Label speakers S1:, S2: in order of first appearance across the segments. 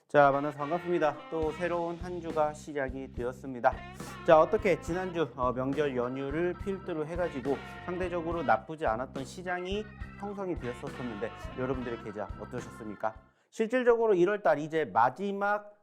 S1: 자, 만나서 반갑습니다. 또 새로운 한 주가 시작이 되었습니다. 자, 어떻게 지난주 명절 연휴를 필두로 해가지고 상대적으로 나쁘지 않았던 시장이 형성이 되었었는데 여러분들의 계좌 어떠셨습니까? 실질적으로 1월달 이제 마지막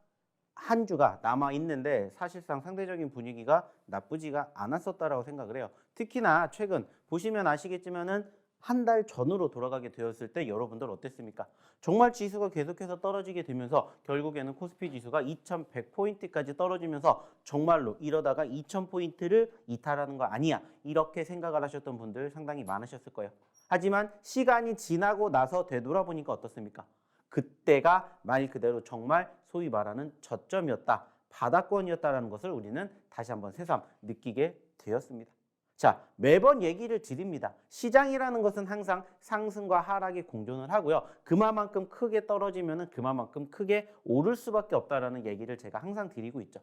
S1: 한 주가 남아 있는데 사실상 상대적인 분위기가 나쁘지가 않았었다라고 생각을 해요. 특히나 최근 보시면 아시겠지만은 한 달 전으로 돌아가게 되었을 때 여러분들 어땠습니까? 정말 지수가 계속해서 떨어지게 되면서 결국에는 코스피 지수가 2100포인트까지 떨어지면서 정말로 이러다가 2000포인트를 이탈하는 거 아니야, 이렇게 생각을 하셨던 분들 상당히 많으셨을 거예요. 하지만 시간이 지나고 나서 되돌아보니까 어떻습니까? 그때가 말 그대로 정말 소위 말하는 저점이었다, 바닥권이었다라는 것을 우리는 다시 한번 새삼 느끼게 되었습니다. 자, 매번 얘기를 드립니다. 시장이라는 것은 항상 상승과 하락이 공존을 하고요. 그만큼 크게 떨어지면 그만큼 크게 오를 수밖에 없다라는 얘기를 제가 항상 드리고 있죠.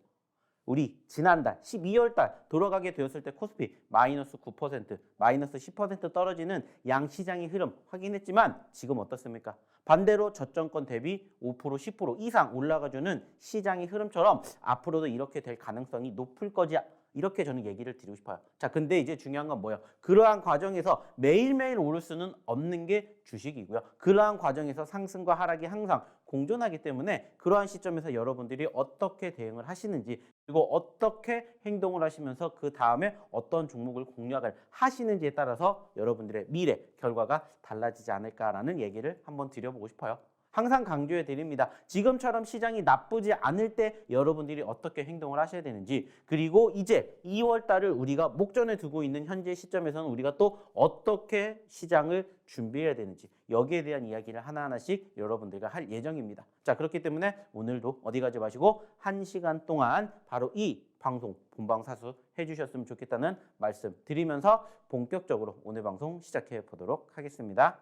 S1: 우리 지난달 12월 달 돌아가게 되었을 때 코스피 마이너스 9%, 마이너스 10% 떨어지는 양시장의 흐름 확인했지만 지금 어떻습니까? 반대로 저점권 대비 5%, 10% 이상 올라가주는 시장의 흐름처럼 앞으로도 이렇게 될 가능성이 높을 거지, 이렇게 저는 얘기를 드리고 싶어요. 자, 근데 이제 중요한 건 뭐예요? 그러한 과정에서 매일매일 오를 수는 없는 게 주식이고요. 그러한 과정에서 상승과 하락이 항상 공존하기 때문에 그러한 시점에서 여러분들이 어떻게 대응을 하시는지, 그리고 어떻게 행동을 하시면서 그 다음에 어떤 종목을 공략을 하시는지에 따라서 여러분들의 미래 결과가 달라지지 않을까라는 얘기를 한번 드려보고 싶어요. 항상 강조해 드립니다. 지금처럼 시장이 나쁘지 않을 때 여러분들이 어떻게 행동을 하셔야 되는지, 그리고 이제 2월 달을 우리가 목전에 두고 있는 현재 시점에서는 우리가 또 어떻게 시장을 준비해야 되는지, 여기에 대한 이야기를 하나하나씩 여러분들과 할 예정입니다. 자, 그렇기 때문에 오늘도 어디 가지 마시고 1시간 동안 바로 이 방송 본방사수 해주셨으면 좋겠다는 말씀 드리면서 본격적으로 오늘 방송 시작해 보도록 하겠습니다.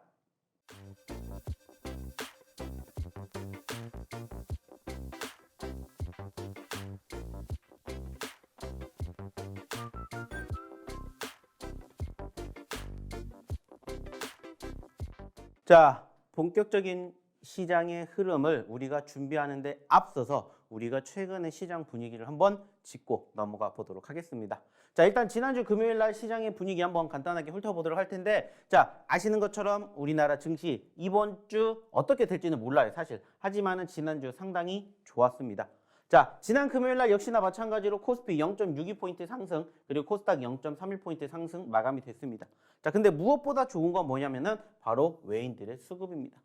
S1: 자, 본격적인 시장의 흐름을 우리가 준비하는 데 앞서서 우리가 최근의 시장 분위기를 한번 짚고 넘어가 보도록 하겠습니다. 자, 일단 지난주 금요일 날 시장의 분위기 한번 간단하게 훑어보도록 할 텐데, 자, 아시는 것처럼 우리나라 증시 이번 주 어떻게 될지는 몰라요, 사실. 하지만은 지난주 상당히 좋았습니다. 자, 지난 금요일 날 역시나 마찬가지로 코스피 0.62포인트 상승, 그리고 코스닥 0.31포인트 상승 마감이 됐습니다. 자, 근데 무엇보다 좋은 건 뭐냐면은 바로 외인들의 수급입니다.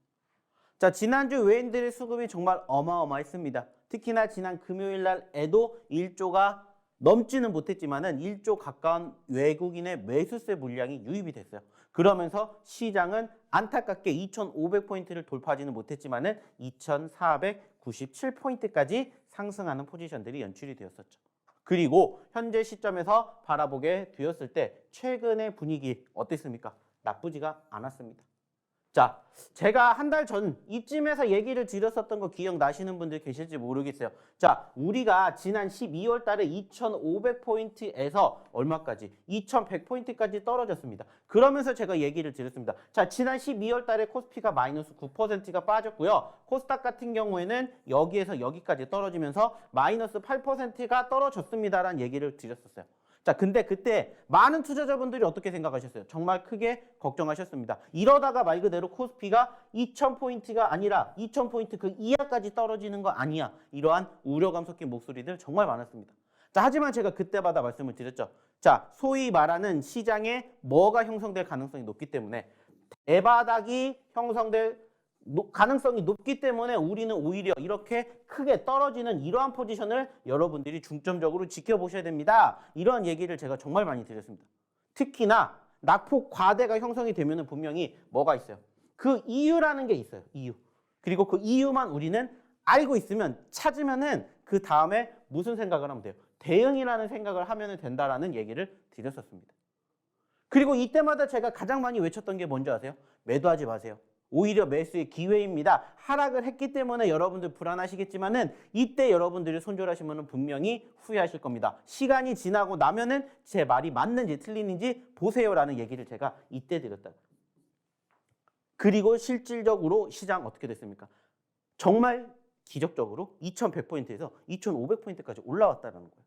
S1: 자, 지난주 외인들의 수급이 정말 어마어마했습니다. 특히나 지난 금요일 날에도 1조가 넘지는 못했지만은 1조 가까운 외국인의 매수세 물량이 유입이 됐어요. 그러면서 시장은 안타깝게 2,500포인트를 돌파하지는 못했지만은 2,497포인트까지 상승하는 포지션들이 연출이 되었었죠. 그리고 현재 시점에서 바라보게 되었을 때 최근의 분위기 어땠습니까? 나쁘지가 않았습니다. 자, 제가 한 달 전 이쯤에서 얘기를 드렸었던 거 기억나시는 분들 계실지 모르겠어요. 자, 우리가 지난 12월 달에 2,500포인트에서 얼마까지? 2,100포인트까지 떨어졌습니다. 그러면서 제가 얘기를 드렸습니다. 자, 지난 12월 달에 코스피가 마이너스 9%가 빠졌고요. 코스닥 같은 경우에는 여기에서 여기까지 떨어지면서 마이너스 8%가 떨어졌습니다라는 얘기를 드렸었어요. 자, 근데 그때 많은 투자자분들이 어떻게 생각하셨어요? 정말 크게 걱정하셨습니다. 이러다가 말 그대로 코스피가 2000포인트가 아니라 2000포인트 그 이하까지 떨어지는 거 아니야, 이러한 우려감 섞인 목소리들 정말 많았습니다. 자, 하지만 제가 그때마다 말씀을 드렸죠. 자, 소위 말하는 시장에 뭐가 형성될 가능성이 높기 때문에, 대바닥이 형성될 가능성이 높기 때문에 우리는 오히려 이렇게 크게 떨어지는 이러한 포지션을 여러분들이 중점적으로 지켜보셔야 됩니다. 이러한 얘기를 제가 정말 많이 드렸습니다. 특히나 낙폭 과대가 형성이 되면 분명히 뭐가 있어요? 그 이유라는 게 있어요. 이유. 그리고 그 이유만 우리는 알고 있으면, 찾으면은 그 다음에 무슨 생각을 하면 돼요? 대응이라는 생각을 하면 된다라는 얘기를 드렸었습니다. 그리고 이때마다 제가 가장 많이 외쳤던 게 뭔지 아세요? 매도하지 마세요. 오히려 매수의 기회입니다. 하락을 했기 때문에 여러분들 불안하시겠지만은 이때 여러분들이 손절하시면 분명히 후회하실 겁니다. 시간이 지나고 나면은 제 말이 맞는지 틀리는지 보세요라는 얘기를 제가 이때 드렸다. 그리고 실질적으로 시장 어떻게 됐습니까? 정말 기적적으로 2100포인트에서 2500포인트까지 올라왔다는 거예요.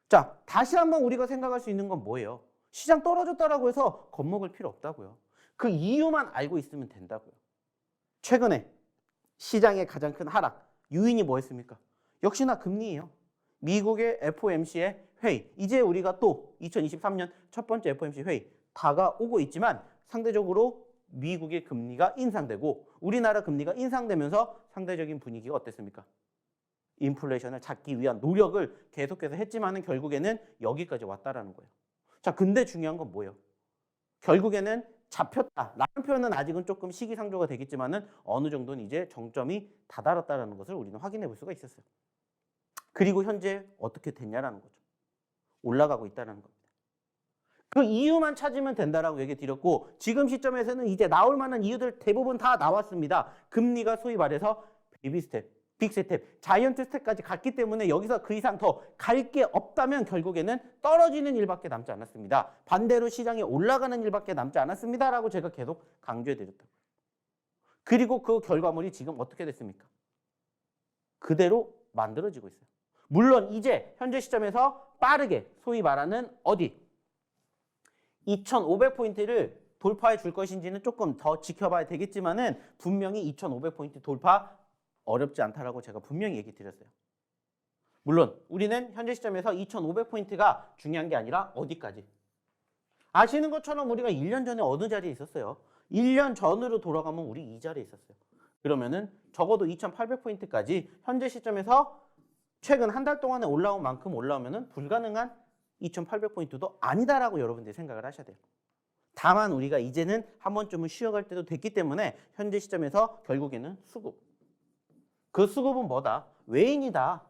S1: 자, 다시 한번 우리가 생각할 수 있는 건 뭐예요? 시장 떨어졌다라고 해서 겁먹을 필요 없다고요. 그 이유만 알고 있으면 된다고요. 최근에 시장의 가장 큰 하락, 요인이 뭐였습니까? 역시나 금리예요. 미국의 FOMC의 회의, 이제 우리가 또 2023년 첫 번째 FOMC 회의 다가오고 있지만 상대적으로 미국의 금리가 인상되고 우리나라 금리가 인상되면서 상대적인 분위기가 어땠습니까? 인플레이션을 잡기 위한 노력을 계속해서 했지만은 결국에는 여기까지 왔다라는 거예요. 자, 근데 중요한 건 뭐예요? 결국에는 잡혔다라는 표현은 아직은 조금 시기상조가 되겠지만은 어느 정도는 이제 정점이 다다랐다라는 것을 우리는 확인해 볼 수가 있었어요. 그리고 현재 어떻게 됐냐라는 거죠. 올라가고 있다는 겁니다. 그 이유만 찾으면 된다라고 얘기 드렸고 지금 시점에서는 이제 나올 만한 이유들 대부분 다 나왔습니다. 금리가 소위 말해서 베이비 스텝, 빅 스텝, 자이언트 스텝까지 갔기 때문에 여기서 그 이상 더 갈 게 없다면 결국에는 떨어지는 일밖에 남지 않았습니다. 반대로 시장이 올라가는 일밖에 남지 않았습니다라고 제가 계속 강조해 드렸다고요. 그리고 그 결과물이 지금 어떻게 됐습니까? 그대로 만들어지고 있어요. 물론 이제 현재 시점에서 빠르게 소위 말하는 어디 2500포인트를 돌파해 줄 것인지는 조금 더 지켜봐야 되겠지만은 분명히 2500포인트 돌파 어렵지 않다라고 제가 분명히 얘기 드렸어요. 물론 우리는 현재 시점에서 2500포인트가 중요한 게 아니라 어디까지? 아시는 것처럼 우리가 1년 전에 어느 자리에 있었어요? 1년 전으로 돌아가면 우리 이 자리에 있었어요. 그러면은 적어도 2800포인트까지 현재 시점에서 최근 한 달 동안에 올라온 만큼 올라오면은 불가능한 2800포인트도 아니다라고 여러분들이 생각을 하셔야 돼요. 다만 우리가 이제는 한 번쯤은 쉬어갈 때도 됐기 때문에 현재 시점에서 결국에는 수급. 그 수급은 뭐다? 외인이다.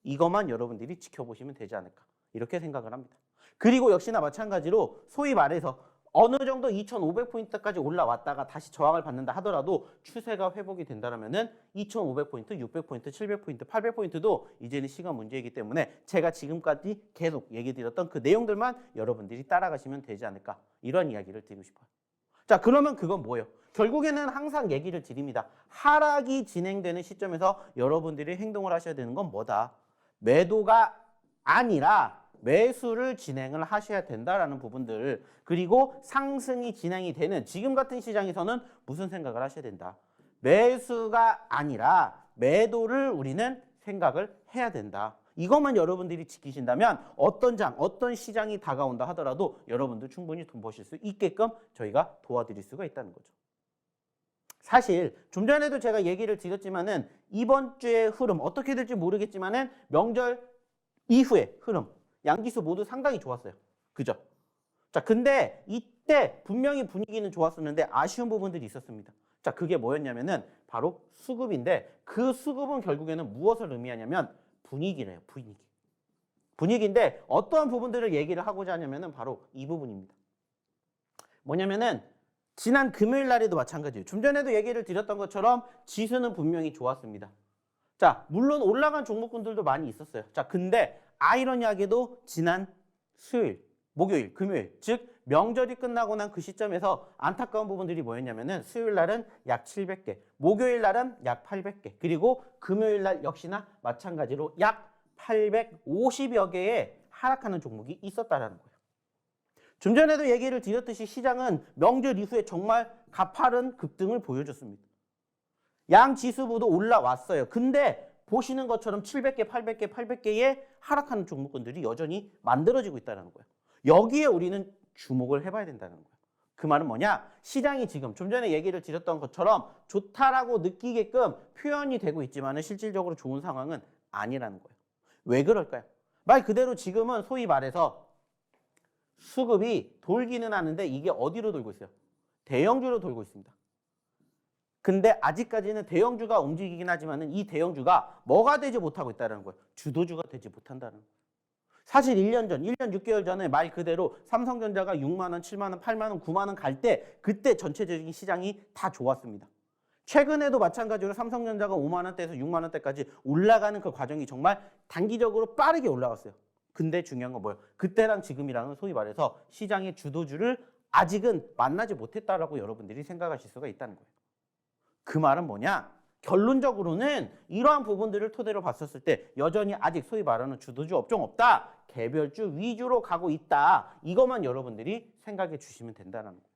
S1: 이것만 여러분들이 지켜보시면 되지 않을까. 이렇게 생각을 합니다. 그리고 역시나 마찬가지로 소위 말해서 어느 정도 2500포인트까지 올라왔다가 다시 저항을 받는다 하더라도 추세가 회복이 된다면은 2500포인트, 600포인트, 700포인트, 800포인트도 이제는 시간 문제이기 때문에 제가 지금까지 계속 얘기 드렸던 그 내용들만 여러분들이 따라가시면 되지 않을까. 이런 이야기를 드리고 싶어요. 자, 그러면 그건 뭐예요? 결국에는 항상 얘기를 드립니다. 하락이 진행되는 시점에서 여러분들이 행동을 하셔야 되는 건 뭐다? 매도가 아니라 매수를 진행을 하셔야 된다라는 부분들, 그리고 상승이 진행이 되는 지금 같은 시장에서는 무슨 생각을 하셔야 된다? 매수가 아니라 매도를 우리는 생각을 해야 된다. 이것만 여러분들이 지키신다면 어떤 장, 어떤 시장이 다가온다 하더라도 여러분들 충분히 돈 버실 수 있게끔 저희가 도와드릴 수가 있다는 거죠. 사실 좀 전에도 제가 얘기를 드렸지만은 이번 주의 흐름 어떻게 될지 모르겠지만은 명절 이후의 흐름 양지수 모두 상당히 좋았어요. 그죠? 자, 근데 이때 분명히 분위기는 좋았었는데 아쉬운 부분들이 있었습니다. 자, 그게 뭐였냐면은 바로 수급인데 그 수급은 결국에는 무엇을 의미하냐면 분위기래요. 분위기. 분위기인데 어떠한 부분들을 얘기를 하고자 하냐면은 바로 이 부분입니다. 뭐냐면은 지난 금요일 날에도 마찬가지예요. 좀 전에도 얘기를 드렸던 것처럼 지수는 분명히 좋았습니다. 자, 물론 올라간 종목군들도 많이 있었어요. 자, 근데 아이러니하게도 지난 수요일, 목요일, 금요일, 즉 명절이 끝나고 난 그 시점에서 안타까운 부분들이 뭐였냐면은 수요일 날은 약 700개, 목요일 날은 약 800개, 그리고 금요일 날 역시나 마찬가지로 약 850여 개의 하락하는 종목이 있었다라는 거예요. 좀 전에도 얘기를 드렸듯이 시장은 명절 이후에 정말 가파른 급등을 보여줬습니다. 양 지수 모두 올라왔어요. 근데 보시는 것처럼 700개, 800개, 800개의 하락하는 종목군들이 여전히 만들어지고 있다는 거예요. 여기에 우리는 주목을 해봐야 된다는 거예요. 그 말은 뭐냐? 시장이 지금 좀 전에 얘기를 드렸던 것처럼 좋다라고 느끼게끔 표현이 되고 있지만 실질적으로 좋은 상황은 아니라는 거예요. 왜 그럴까요? 말 그대로 지금은 소위 말해서 수급이 돌기는 하는데 이게 어디로 돌고 있어요? 대형주로 돌고 있습니다. 근데 아직까지는 대형주가 움직이긴 하지만 이 대형주가 뭐가 되지 못하고 있다는 거예요. 주도주가 되지 못한다는 거예요. 사실 1년 전, 1년 6개월 전에 말 그대로 삼성전자가 6만 원, 7만 원, 8만 원, 9만 원 갈 때 그때 전체적인 시장이 다 좋았습니다. 최근에도 마찬가지로 삼성전자가 5만 원대에서 6만 원대까지 올라가는 그 과정이 정말 단기적으로 빠르게 올라갔어요. 근데 중요한 건 뭐예요? 그때랑 지금이랑은 소위 말해서 시장의 주도주를 아직은 만나지 못했다라고 여러분들이 생각하실 수가 있다는 거예요. 그 말은 뭐냐? 결론적으로는 이러한 부분들을 토대로 봤었을 때 여전히 아직 소위 말하는 주도주 업종 없다. 개별주 위주로 가고 있다. 이것만 여러분들이 생각해 주시면 된다는 거예요.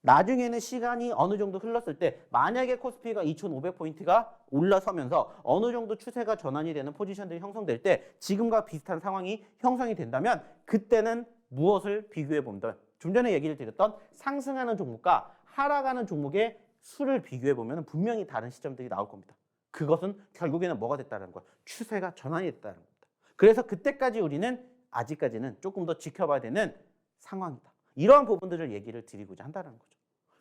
S1: 나중에는 시간이 어느 정도 흘렀을 때 만약에 코스피가 2,500포인트가 올라서면서 어느 정도 추세가 전환이 되는 포지션들이 형성될 때 지금과 비슷한 상황이 형성이 된다면 그때는 무엇을 비교해 보면 좀 전에 얘기를 드렸던 상승하는 종목과 하락하는 종목의 수를 비교해 보면 분명히 다른 시점들이 나올 겁니다. 그것은 결국에는 뭐가 됐다는 거예요? 추세가 전환이 됐다는 겁니다. 그래서 그때까지 우리는 아직까지는 조금 더 지켜봐야 되는 상황이다. 이러한 부분들을 얘기를 드리고자 한다는 거죠.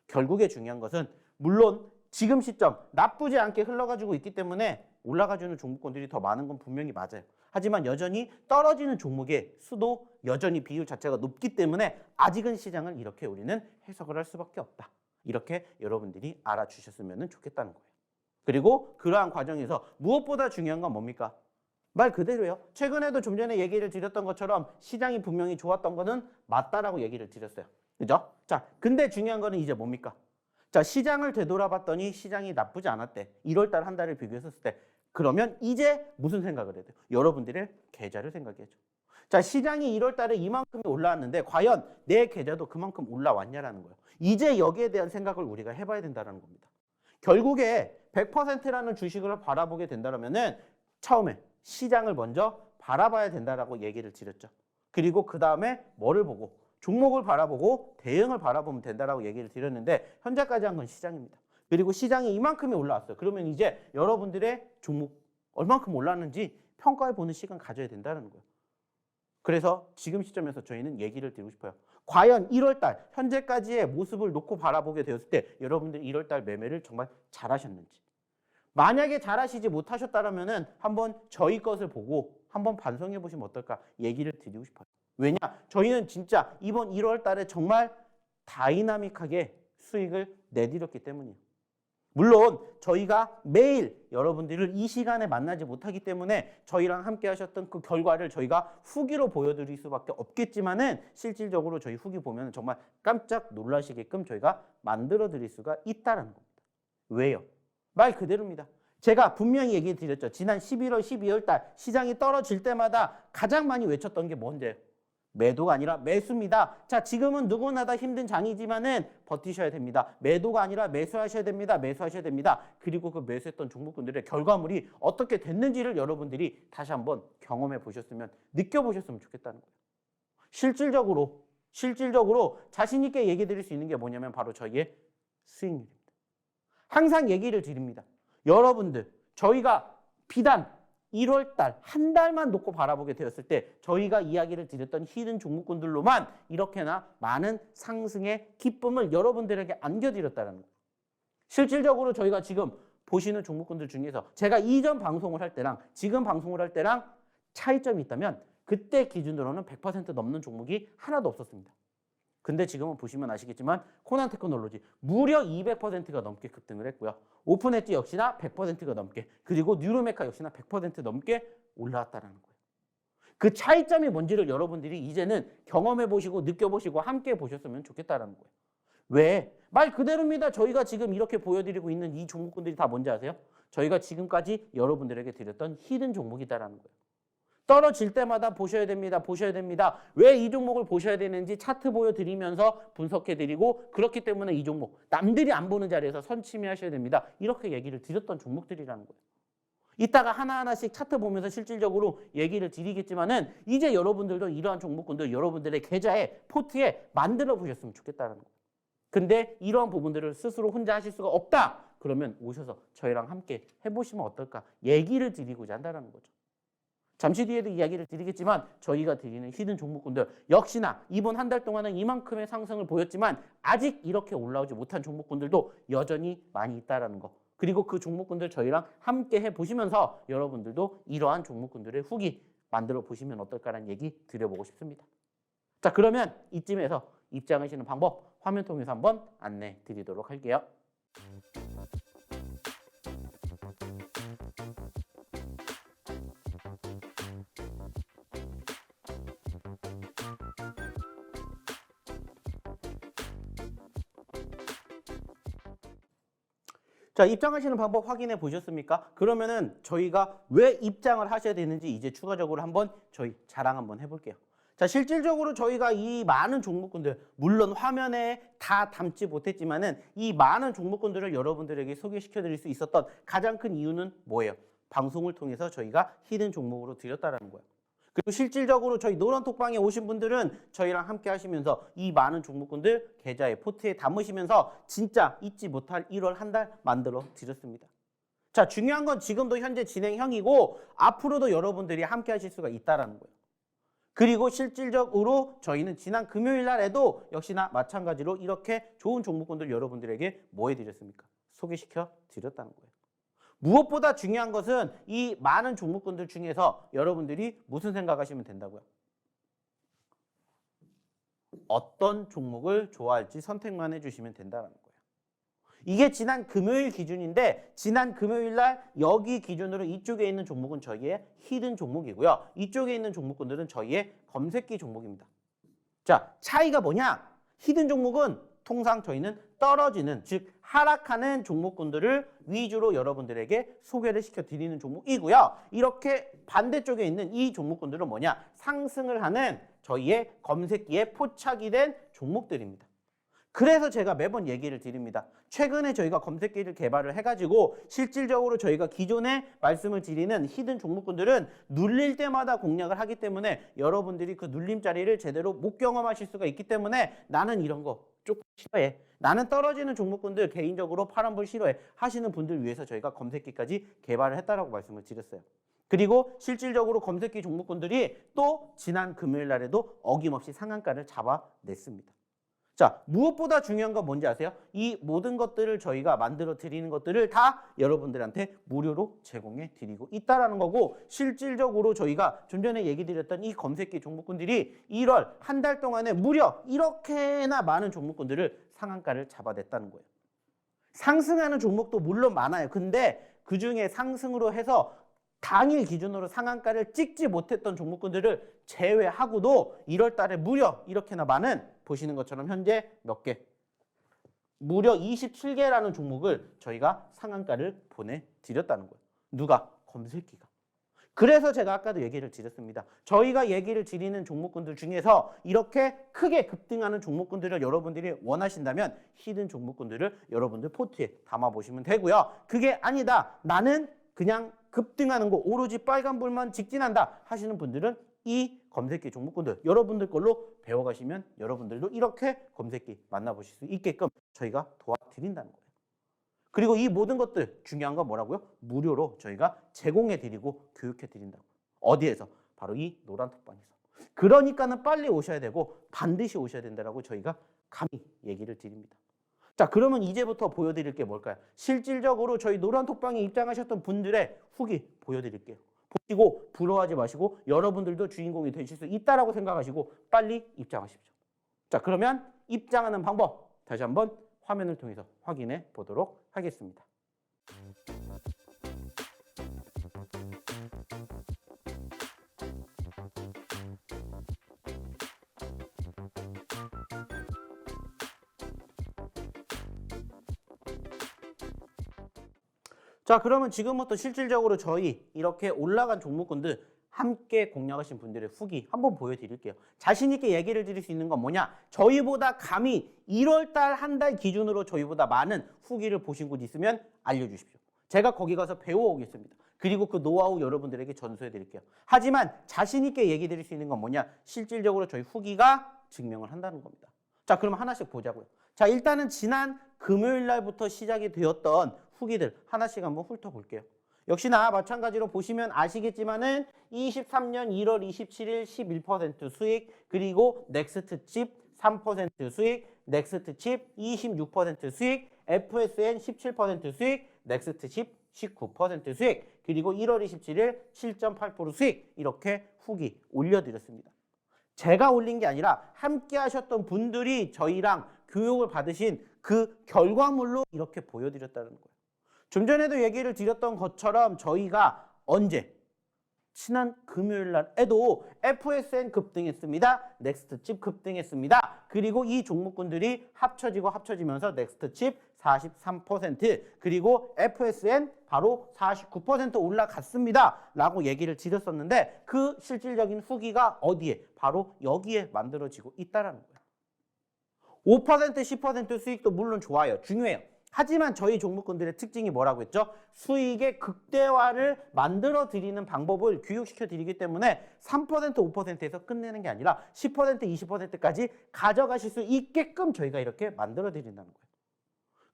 S1: 결국에 중요한 것은 물론 지금 시점 나쁘지 않게 흘러가지고 있기 때문에 올라가주는 종목군들이 더 많은 건 분명히 맞아요. 하지만 여전히 떨어지는 종목의 수도 여전히 비율 자체가 높기 때문에 아직은 시장을 이렇게 우리는 해석을 할 수밖에 없다. 이렇게 여러분들이 알아주셨으면 좋겠다는 거예요. 그리고 그러한 과정에서 무엇보다 중요한 건 뭡니까? 말 그대로요. 최근에도 좀 전에 얘기를 드렸던 것처럼 시장이 분명히 좋았던 거는 맞다라고 얘기를 드렸어요. 그죠? 자, 근데 중요한 거는 이제 뭡니까? 자, 시장을 되돌아봤더니 시장이 나쁘지 않았대. 1월 달 한 달을 비교했었을 때. 그러면 이제 무슨 생각을 해야 돼요? 여러분들의 계좌를 생각해야죠. 자, 시장이 1월 달에 이만큼이 올라왔는데 과연 내 계좌도 그만큼 올라왔냐라는 거예요. 이제 여기에 대한 생각을 우리가 해봐야 된다는 겁니다. 결국에 100%라는 주식을 바라보게 된다면은 처음에 시장을 먼저 바라봐야 된다라고 얘기를 드렸죠. 그리고 그 다음에 뭐를 보고 종목을 바라보고 대응을 바라보면 된다라고 얘기를 드렸는데 현재까지 한 건 시장입니다. 그리고 시장이 이만큼이 올라왔어요. 그러면 이제 여러분들의 종목 얼만큼 올랐는지 평가해 보는 시간 가져야 된다는 거예요. 그래서 지금 시점에서 저희는 얘기를 드리고 싶어요. 과연 1월 달 현재까지의 모습을 놓고 바라보게 되었을 때 여러분들이 1월 달 매매를 정말 잘하셨는지. 만약에 잘하시지 못하셨다면 한번 저희 것을 보고 한번 반성해 보시면 어떨까 얘기를 드리고 싶어요. 왜냐? 저희는 진짜 이번 1월 달에 정말 다이나믹하게 수익을 내드렸기 때문이에요. 물론 저희가 매일 여러분들을 이 시간에 만나지 못하기 때문에 저희랑 함께 하셨던 그 결과를 저희가 후기로 보여드릴 수밖에 없겠지만은 실질적으로 저희 후기 보면 정말 깜짝 놀라시게끔 저희가 만들어 드릴 수가 있다는 겁니다. 왜요? 말 그대로입니다. 제가 분명히 얘기 드렸죠. 지난 11월, 12월 달 시장이 떨어질 때마다 가장 많이 외쳤던 게 뭔데요? 매도가 아니라 매수입니다. 자, 지금은 누구나 다 힘든 장이지만은 버티셔야 됩니다. 매도가 아니라 매수하셔야 됩니다. 매수하셔야 됩니다. 그리고 그 매수했던 종목군들의 결과물이 어떻게 됐는지를 여러분들이 다시 한번 경험해 보셨으면, 느껴보셨으면 좋겠다는 거예요. 실질적으로 자신 있게 얘기 드릴 수 있는 게 뭐냐면 바로 저희의 수익률입니다. 항상 얘기를 드립니다. 여러분들, 저희가 비단 1월 달, 한 달만 놓고 바라보게 되었을 때 저희가 이야기를 드렸던 히든 종목군들로만 이렇게나 많은 상승의 기쁨을 여러분들에게 안겨드렸다는 거예요. 실질적으로 저희가 지금 보시는 종목군들 중에서 제가 이전 방송을 할 때랑 지금 방송을 할 때랑 차이점이 있다면 그때 기준으로는 100% 넘는 종목이 하나도 없었습니다. 근데 지금은 보시면 아시겠지만 코난 테크놀로지 무려 200%가 넘게 급등을 했고요. 오픈 엣지 역시나 100%가 넘게, 그리고 뉴로메카 역시나 100% 넘게 올라왔다는 거예요. 그 차이점이 뭔지를 여러분들이 이제는 경험해 보시고 느껴보시고 함께 보셨으면 좋겠다는 거예요. 왜? 말 그대로입니다. 저희가 지금 이렇게 보여드리고 있는 이 종목군들이 다 뭔지 아세요? 저희가 지금까지 여러분들에게 드렸던 히든 종목이다라는 거예요. 떨어질 때마다 보셔야 됩니다. 보셔야 됩니다. 왜 이 종목을 보셔야 되는지 차트 보여드리면서 분석해드리고, 그렇기 때문에 이 종목 남들이 안 보는 자리에서 선침해하셔야 됩니다. 이렇게 얘기를 드렸던 종목들이라는 거예요. 이따가 하나하나씩 차트 보면서 실질적으로 얘기를 드리겠지만은 이제 여러분들도 이러한 종목군들 여러분들의 계좌에 포트에 만들어 보셨으면 좋겠다는 거예요. 근데 이러한 부분들을 스스로 혼자 하실 수가 없다. 그러면 오셔서 저희랑 함께 해보시면 어떨까 얘기를 드리고자 한다는 거죠. 잠시 뒤에도 이야기를 드리겠지만 저희가 드리는 히든 종목군들 역시나 이번 한 달 동안은 이만큼의 상승을 보였지만 아직 이렇게 올라오지 못한 종목군들도 여전히 많이 있다는 거. 그리고 그 종목군들 저희랑 함께 해보시면서 여러분들도 이러한 종목군들의 후기 만들어 보시면 어떨까라는 얘기 드려보고 싶습니다. 자, 그러면 이쯤에서 입장하시는 방법 화면 통해서 한번 안내 드리도록 할게요. 자, 입장하시는 방법 확인해 보셨습니까? 그러면은 저희가 왜 입장을 하셔야 되는지 이제 추가적으로 한번 저희 자랑 한번 해볼게요. 자, 실질적으로 저희가 이 많은 종목군들, 물론 화면에 다 담지 못했지만은 이 많은 종목군들을 여러분들에게 소개시켜 드릴 수 있었던 가장 큰 이유는 뭐예요? 방송을 통해서 저희가 히든 종목으로 드렸다라는 거예요. 그리고 실질적으로 저희 노란톡방에 오신 분들은 저희랑 함께 하시면서 이 많은 종목군들 계좌에 포트에 담으시면서 진짜 잊지 못할 1월 한 달 만들어 드렸습니다. 자, 중요한 건 지금도 현재 진행형이고 앞으로도 여러분들이 함께 하실 수가 있다는 거예요. 그리고 실질적으로 저희는 지난 금요일 날에도 역시나 마찬가지로 이렇게 좋은 종목군들 여러분들에게 뭐 해드렸습니까? 소개시켜 드렸다는 거예요. 무엇보다 중요한 것은 이 많은 종목군들 중에서 여러분들이 무슨 생각하시면 된다고요? 어떤 종목을 좋아할지 선택만 해주시면 된다는 거예요. 이게 지난 금요일 기준인데 지난 금요일 날 여기 기준으로 이쪽에 있는 종목은 저희의 히든 종목이고요. 이쪽에 있는 종목군들은 저희의 검색기 종목입니다. 자, 차이가 뭐냐? 히든 종목은 통상 저희는 떨어지는, 즉 하락하는 종목군들을 위주로 여러분들에게 소개를 시켜드리는 종목이고요. 이렇게 반대쪽에 있는 이 종목군들은 뭐냐? 상승을 하는 저희의 검색기에 포착이 된 종목들입니다. 그래서 제가 매번 얘기를 드립니다. 최근에 저희가 검색기를 개발을 해가지고 실질적으로 저희가 기존에 말씀을 드리는 히든 종목군들은 눌릴 때마다 공략을 하기 때문에 여러분들이 그 눌림자리를 제대로 못 경험하실 수가 있기 때문에 나는 이런 거 조금 싫어해. 나는 떨어지는 종목군들 개인적으로 파란불 싫어해 하시는 분들 위해서 저희가 검색기까지 개발을 했다라고 말씀을 드렸어요. 그리고 실질적으로 검색기 종목군들이 또 지난 금요일 날에도 어김없이 상한가를 잡아냈습니다. 자, 무엇보다 중요한 건 뭔지 아세요? 이 모든 것들을 저희가 만들어 드리는 것들을 다 여러분들한테 무료로 제공해 드리고 있다라는 거고, 실질적으로 저희가 좀 전에 얘기 드렸던 이 검색기 종목군들이 1월 한 달 동안에 무려 이렇게나 많은 종목군들을 상한가를 잡아냈다는 거예요. 상승하는 종목도 물론 많아요. 근데 그중에 상승으로 해서 당일 기준으로 상한가를 찍지 못했던 종목군들을 제외하고도 1월 달에 무려 이렇게나 많은, 보시는 것처럼 현재 몇 개? 무려 27개라는 종목을 저희가 상한가를 보내드렸다는 거예요. 누가? 검색기가. 그래서 제가 아까도 얘기를 드렸습니다. 저희가 얘기를 드리는 종목군들 중에서 이렇게 크게 급등하는 종목군들을 여러분들이 원하신다면 히든 종목군들을 여러분들 포트에 담아보시면 되고요. 그게 아니다, 나는 그냥 급등하는 거 오로지 빨간불만 직진한다 하시는 분들은 이 검색기 종목군들 여러분들 걸로 배워가시면 여러분들도 이렇게 검색기 만나보실 수 있게끔 저희가 도와드린다는 거예요. 그리고 이 모든 것들 중요한 건 뭐라고요? 무료로 저희가 제공해드리고 교육해드린다고. 어디에서? 바로 이 노란톡방에서. 그러니까는 빨리 오셔야 되고 반드시 오셔야 된다라고 저희가 감히 얘기를 드립니다. 자, 그러면 이제부터 보여드릴 게 뭘까요? 실질적으로 저희 노란톡방에 입장하셨던 분들의 후기 보여드릴게요. 보시고 부러워하지 마시고 여러분들도 주인공이 되실 수 있다라고 생각하시고 빨리 입장하십시오. 자, 그러면 입장하는 방법 다시 한번 화면을 통해서 확인해 보도록 하겠습니다. 자, 그러면 지금부터 실질적으로 저희 이렇게 올라간 종목군들 함께 공략하신 분들의 후기 한번 보여드릴게요. 자신 있게 얘기를 드릴 수 있는 건 뭐냐? 저희보다 감히 1월 달 한 달 기준으로 저희보다 많은 후기를 보신 곳 있으면 알려주십시오. 제가 거기 가서 배워오겠습니다. 그리고 그 노하우 여러분들에게 전수해 드릴게요. 하지만 자신 있게 얘기 드릴 수 있는 건 뭐냐? 실질적으로 저희 후기가 증명을 한다는 겁니다. 자, 그럼 하나씩 보자고요. 자, 일단은 지난 금요일 날부터 시작이 되었던 후기들 하나씩 한번 훑어볼게요. 역시나 마찬가지로 보시면 아시겠지만은 23년 1월 27일 11% 수익, 그리고 넥스트 칩 3% 수익, 넥스트 칩 26% 수익, FSN 17% 수익, 넥스트 칩 19% 수익, 그리고 1월 27일 7.8% 수익, 이렇게 후기 올려드렸습니다. 제가 올린 게 아니라 함께 하셨던 분들이 저희랑 교육을 받으신 그 결과물로 이렇게 보여드렸다는 거예요. 좀 전에도 얘기를 드렸던 것처럼 저희가 언제? 지난 금요일 날에도 FSN 급등했습니다. 넥스트 칩 급등했습니다. 그리고 이 종목군들이 합쳐지고 합쳐지면서 넥스트 칩 43%, 그리고 FSN 바로 49% 올라갔습니다 라고 얘기를 드렸었는데 그 실질적인 후기가 어디에? 바로 여기에 만들어지고 있다는 거예요. 5%, 10% 수익도 물론 좋아요. 중요해요. 하지만 저희 종목군들의 특징이 뭐라고 했죠? 수익의 극대화를 만들어 드리는 방법을 교육시켜 드리기 때문에 3%, 5%에서 끝내는 게 아니라 10%, 20%까지 가져가실 수 있게끔 저희가 이렇게 만들어 드린다는 거예요.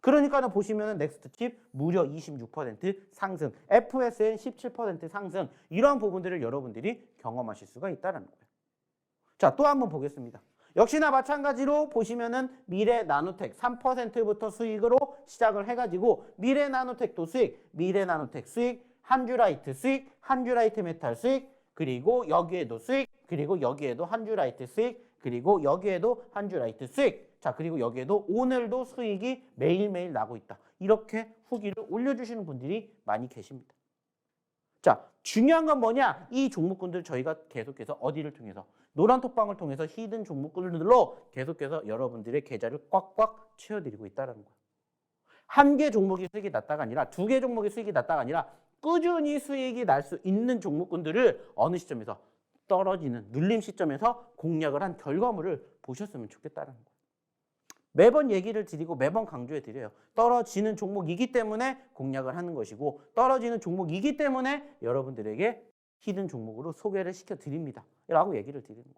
S1: 그러니까 보시면은 넥스트칩 무려 26% 상승, FSN 17% 상승, 이러한 부분들을 여러분들이 경험하실 수가 있다는 거예요. 자, 또 한번 보겠습니다. 역시나 마찬가지로 보시면은 미래나노텍 3%부터 수익으로 시작을 해가지고 미래나노텍도 수익, 미래나노텍 수익, 한주라이트 수익, 한주라이트 메탈 수익, 그리고 여기에도 수익, 그리고 여기에도 한주라이트 수익, 그리고 여기에도 한주라이트 수익. 자, 그리고 여기에도 오늘도 수익이 매일매일 나고 있다. 이렇게 후기를 올려주시는 분들이 많이 계십니다. 자, 중요한 건 뭐냐? 이 종목군들 저희가 계속해서 어디를 통해서? 노란톡방을 통해서 히든 종목군들로 계속해서 여러분들의 계좌를 꽉꽉 채워드리고 있다는 거예요. 한 개 종목이 수익이 났다가 아니라 두 개 종목이 수익이 났다가 아니라 꾸준히 수익이 날 수 있는 종목군들을 어느 시점에서 떨어지는 눌림 시점에서 공략을 한 결과물을 보셨으면 좋겠다는 거예요. 매번 얘기를 드리고 매번 강조해 드려요. 떨어지는 종목이기 때문에 공략을 하는 것이고 떨어지는 종목이기 때문에 여러분들에게 히든 종목으로 소개를 시켜 드립니다. 라고 얘기를 드리는 거예요.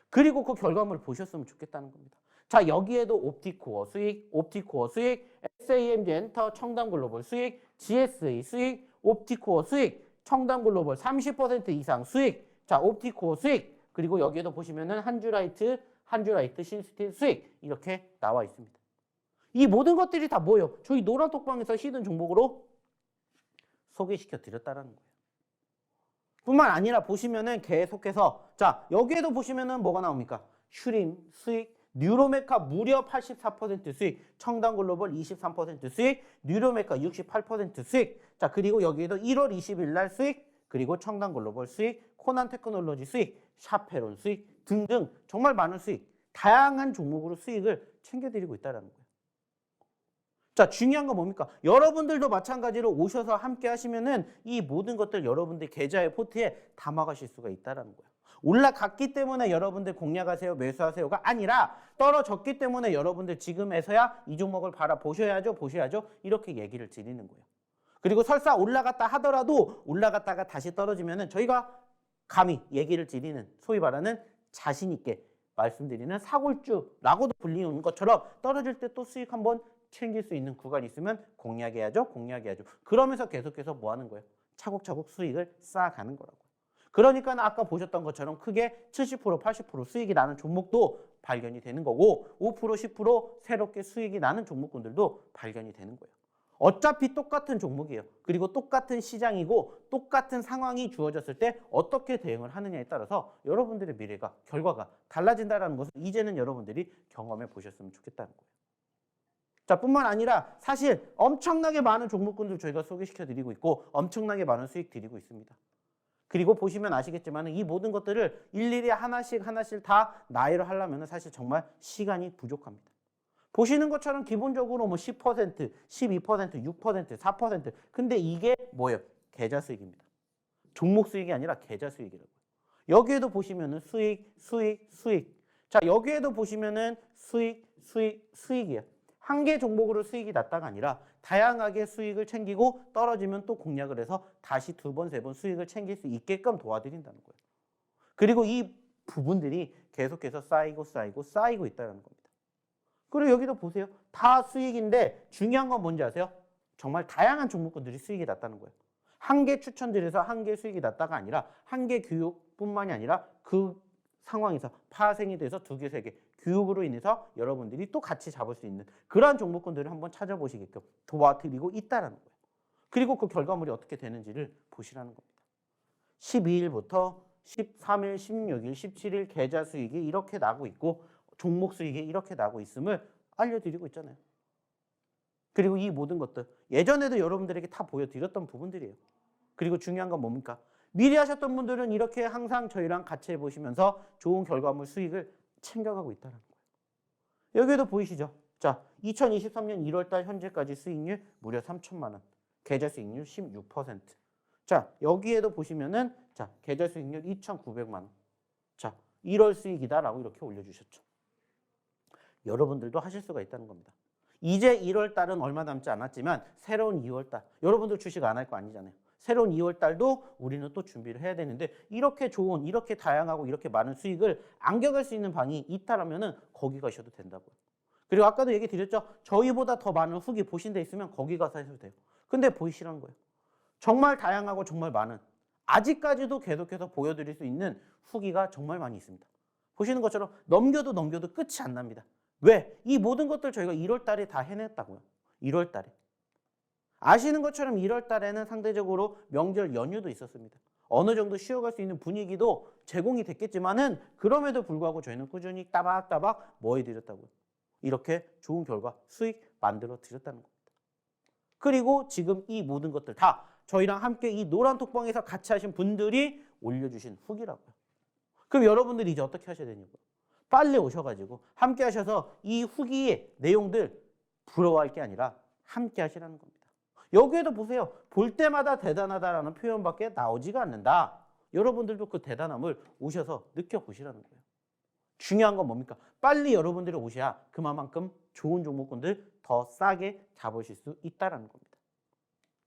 S1: 그리고 그 결과물을 보셨으면 좋겠다는 겁니다. 자, 여기에도 옵티코어 수익, 옵티코어 수익, SAMG 엔터, 청담글로벌 수익, GSA 수익, 옵티코어 수익, 청담글로벌 30% 이상 수익, 자, 옵티코어 수익, 그리고 여기에도 보시면은 한주라이트 신스틸 수익 이렇게 나와 있습니다. 이 모든 것들이 다 뭐예요? 저희 노란톡방에서 히든 종목으로 소개시켜 드렸다는 거예요. 뿐만 아니라 보시면은 계속해서 자, 여기에도 보시면은 뭐가 나옵니까? 슈림 수익, 뉴로메카 무려 84% 수익, 청담글로벌 23% 수익, 뉴로메카 68% 수익. 자, 그리고 여기에도 1월 20일 날 수익, 그리고 청담글로벌 수익, 코난테크놀로지 수익, 샤페론 수익 등등 정말 많은 수익, 다양한 종목으로 수익을 챙겨드리고 있다는 거예요. 자, 중요한 건 뭡니까? 여러분들도 마찬가지로 오셔서 함께 하시면은 이 모든 것들 여러분들 계좌의 포트에 담아가실 수가 있다는 거예요. 올라갔기 때문에 여러분들 공략하세요, 매수하세요가 아니라 떨어졌기 때문에 여러분들 지금에서야 이 종목을 바라보셔야죠, 보셔야죠. 이렇게 얘기를 드리는 거예요. 그리고 설사 올라갔다 하더라도 올라갔다가 다시 떨어지면은 저희가 감히 얘기를 드리는 소위 말하는 자신 있게 말씀드리는 사골주라고도 불리는 것처럼 떨어질 때 또 수익 한번 챙길 수 있는 구간이 있으면 공략해야죠. 그러면서 계속해서 뭐 하는 거예요? 차곡차곡 수익을 쌓아가는 거라고요. 그러니까 아까 보셨던 것처럼 크게 70%, 80% 수익이 나는 종목도 발견이 되는 거고 5%, 10% 새롭게 수익이 나는 종목군들도 발견이 되는 거예요. 어차피 똑같은 종목이에요. 그리고 똑같은 시장이고 똑같은 상황이 주어졌을 때 어떻게 대응을 하느냐에 따라서 여러분들의 미래가, 결과가 달라진다는 것을 이제는 여러분들이 경험해 보셨으면 좋겠다는 거예요. 자, 뿐만 아니라 사실 엄청나게 많은 종목군들 저희가 소개시켜 드리고 있고 엄청나게 많은 수익 드리고 있습니다. 그리고 보시면 아시겠지만 이 모든 것들을 일일이 하나씩 다 나열을 하려면 사실 정말 시간이 부족합니다. 보시는 것처럼 기본적으로 뭐 10%, 12%, 6%, 4%. 근데 이게 뭐예요? 계좌 수익입니다. 종목 수익이 아니라 계좌 수익이라고요. 여기에도 보시면은 수익. 자, 여기에도 보시면은 수익이에요. 한 개 종목으로 수익이 났다가 아니라 다양하게 수익을 챙기고 떨어지면 또 공략을 해서 다시 두 번, 세 번 수익을 챙길 수 있게끔 도와드린다는 거예요. 그리고 이 부분들이 계속해서 쌓이고 있다는 겁니다. 그리고 여기도 보세요. 다 수익인데 중요한 건 뭔지 아세요? 정말 다양한 종목군들이 수익이 났다는 거예요. 한 개 추천드려서 한 개 수익이 났다가 아니라 한 개 교육뿐만이 아니라 그 상황에서 파생이 돼서 두 개, 세 개 교육으로 인해서 여러분들이 또 같이 잡을 수 있는 그러한 종목군들을 한번 찾아보시게끔 도와드리고 있다는 거예요. 그리고 그 결과물이 어떻게 되는지를 보시라는 겁니다. 12일부터 13일, 16일, 17일 계좌 수익이 이렇게 나고 있고 종목 수익이 이렇게 나고 있음을 알려드리고 있잖아요. 그리고 이 모든 것들 예전에도 여러분들에게 다 보여드렸던 부분들이에요. 그리고 중요한 건 뭡니까? 미리 하셨던 분들은 이렇게 항상 저희랑 같이 해보시면서 좋은 결과물 수익을 챙겨가고 있다는 거예요. 여기에도 보이시죠? 자, 2023년 1월달 현재까지 수익률 무려 3천만 원. 계좌 수익률 16%. 자, 여기에도 보시면은 자, 계좌 수익률 2,900만 원. 자, 1월 수익이다라고 이렇게 올려주셨죠. 여러분들도 하실 수가 있다는 겁니다. 이제 1월 달은 얼마 남지 않았지만 새로운 2월 달, 여러분들 주식 안 할 거 아니잖아요. 새로운 2월 달도 우리는 또 준비를 해야 되는데 이렇게 좋은, 이렇게 다양하고 이렇게 많은 수익을 안겨갈 수 있는 방이 있다라면은 거기 가셔도 된다고요. 그리고 아까도 얘기 드렸죠. 저희보다 더 많은 후기 보신 데 있으면 거기 가서 하셔도 돼요. 근데 보이시라는 거예요. 정말 다양하고 정말 많은, 아직까지도 계속해서 보여드릴 수 있는 후기가 정말 많이 있습니다. 보시는 것처럼 넘겨도 끝이 안 납니다. 왜? 이 모든 것들 저희가 1월 달에 다 해냈다고요. 1월 달에. 아시는 것처럼 1월 달에는 상대적으로 명절 연휴도 있었습니다. 어느 정도 쉬어갈 수 있는 분위기도 제공이 됐겠지만은 그럼에도 불구하고 저희는 꾸준히 따박따박 뭐 해드렸다고요. 이렇게 좋은 결과, 수익 만들어 드렸다는 겁니다. 그리고 지금 이 모든 것들 다 저희랑 함께 이 노란 톡방에서 같이 하신 분들이 올려주신 후기라고요. 그럼 여러분들이 이제 어떻게 하셔야 되냐고요. 빨리 오셔가지고 함께 하셔서 이 후기의 내용들 부러워할 게 아니라 함께 하시라는 겁니다. 여기에도 보세요. 볼 때마다 대단하다라는 표현밖에 나오지가 않는다. 여러분들도 그 대단함을 오셔서 느껴보시라는 거예요. 중요한 건 뭡니까? 빨리 여러분들이 오셔야 그만큼 좋은 종목군들 더 싸게 잡으실 수 있다는 겁니다.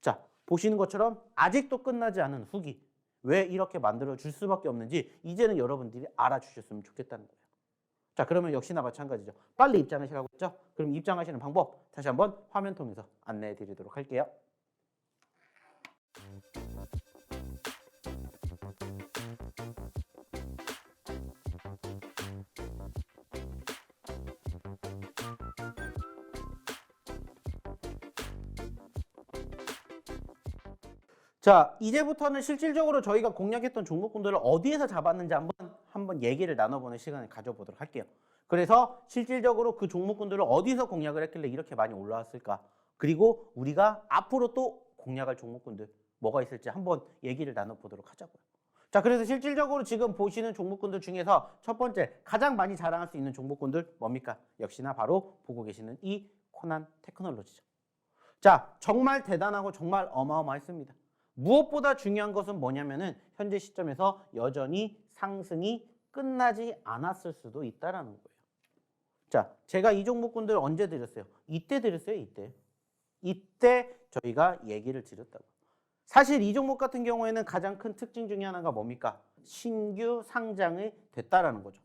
S1: 자, 보시는 것처럼 아직도 끝나지 않은 후기. 왜 이렇게 만들어줄 수밖에 없는지 이제는 여러분들이 알아주셨으면 좋겠다는 거예요. 자, 그러면 역시나 마찬가지죠. 빨리 입장하시라고 했죠? 그럼 입장하시는 방법 다시 한번 화면 통해서 안내해 드리도록 할게요. 자, 이제부터는 실질적으로 저희가 공략했던 종목군들을 어디에서 잡았는지 한번 얘기를 나눠보는 시간을 가져보도록 할게요. 그래서 실질적으로 그 종목군들을 어디서 공략을 했길래 이렇게 많이 올라왔을까? 그리고 우리가 앞으로 또 공략할 종목군들 뭐가 있을지 한번 얘기를 나눠보도록 하자고요. 자, 그래서 실질적으로 지금 보시는 종목군들 중에서 첫 번째 가장 많이 자랑할 수 있는 종목군들 뭡니까? 역시나 바로 보고 계시는 이 코난 테크놀로지죠. 자, 정말 대단하고 정말 어마어마했습니다. 무엇보다 중요한 것은 뭐냐면은 현재 시점에서 여전히 상승이 끝나지 않았을 수도 있다라는 거예요. 자, 제가 이 종목군들 언제 드렸어요? 이때 드렸어요, 이때. 이때 저희가 얘기를 드렸다고. 사실 이 종목 같은 경우에는 가장 큰 특징 중에 하나가 뭡니까? 신규 상장이 됐다라는 거죠.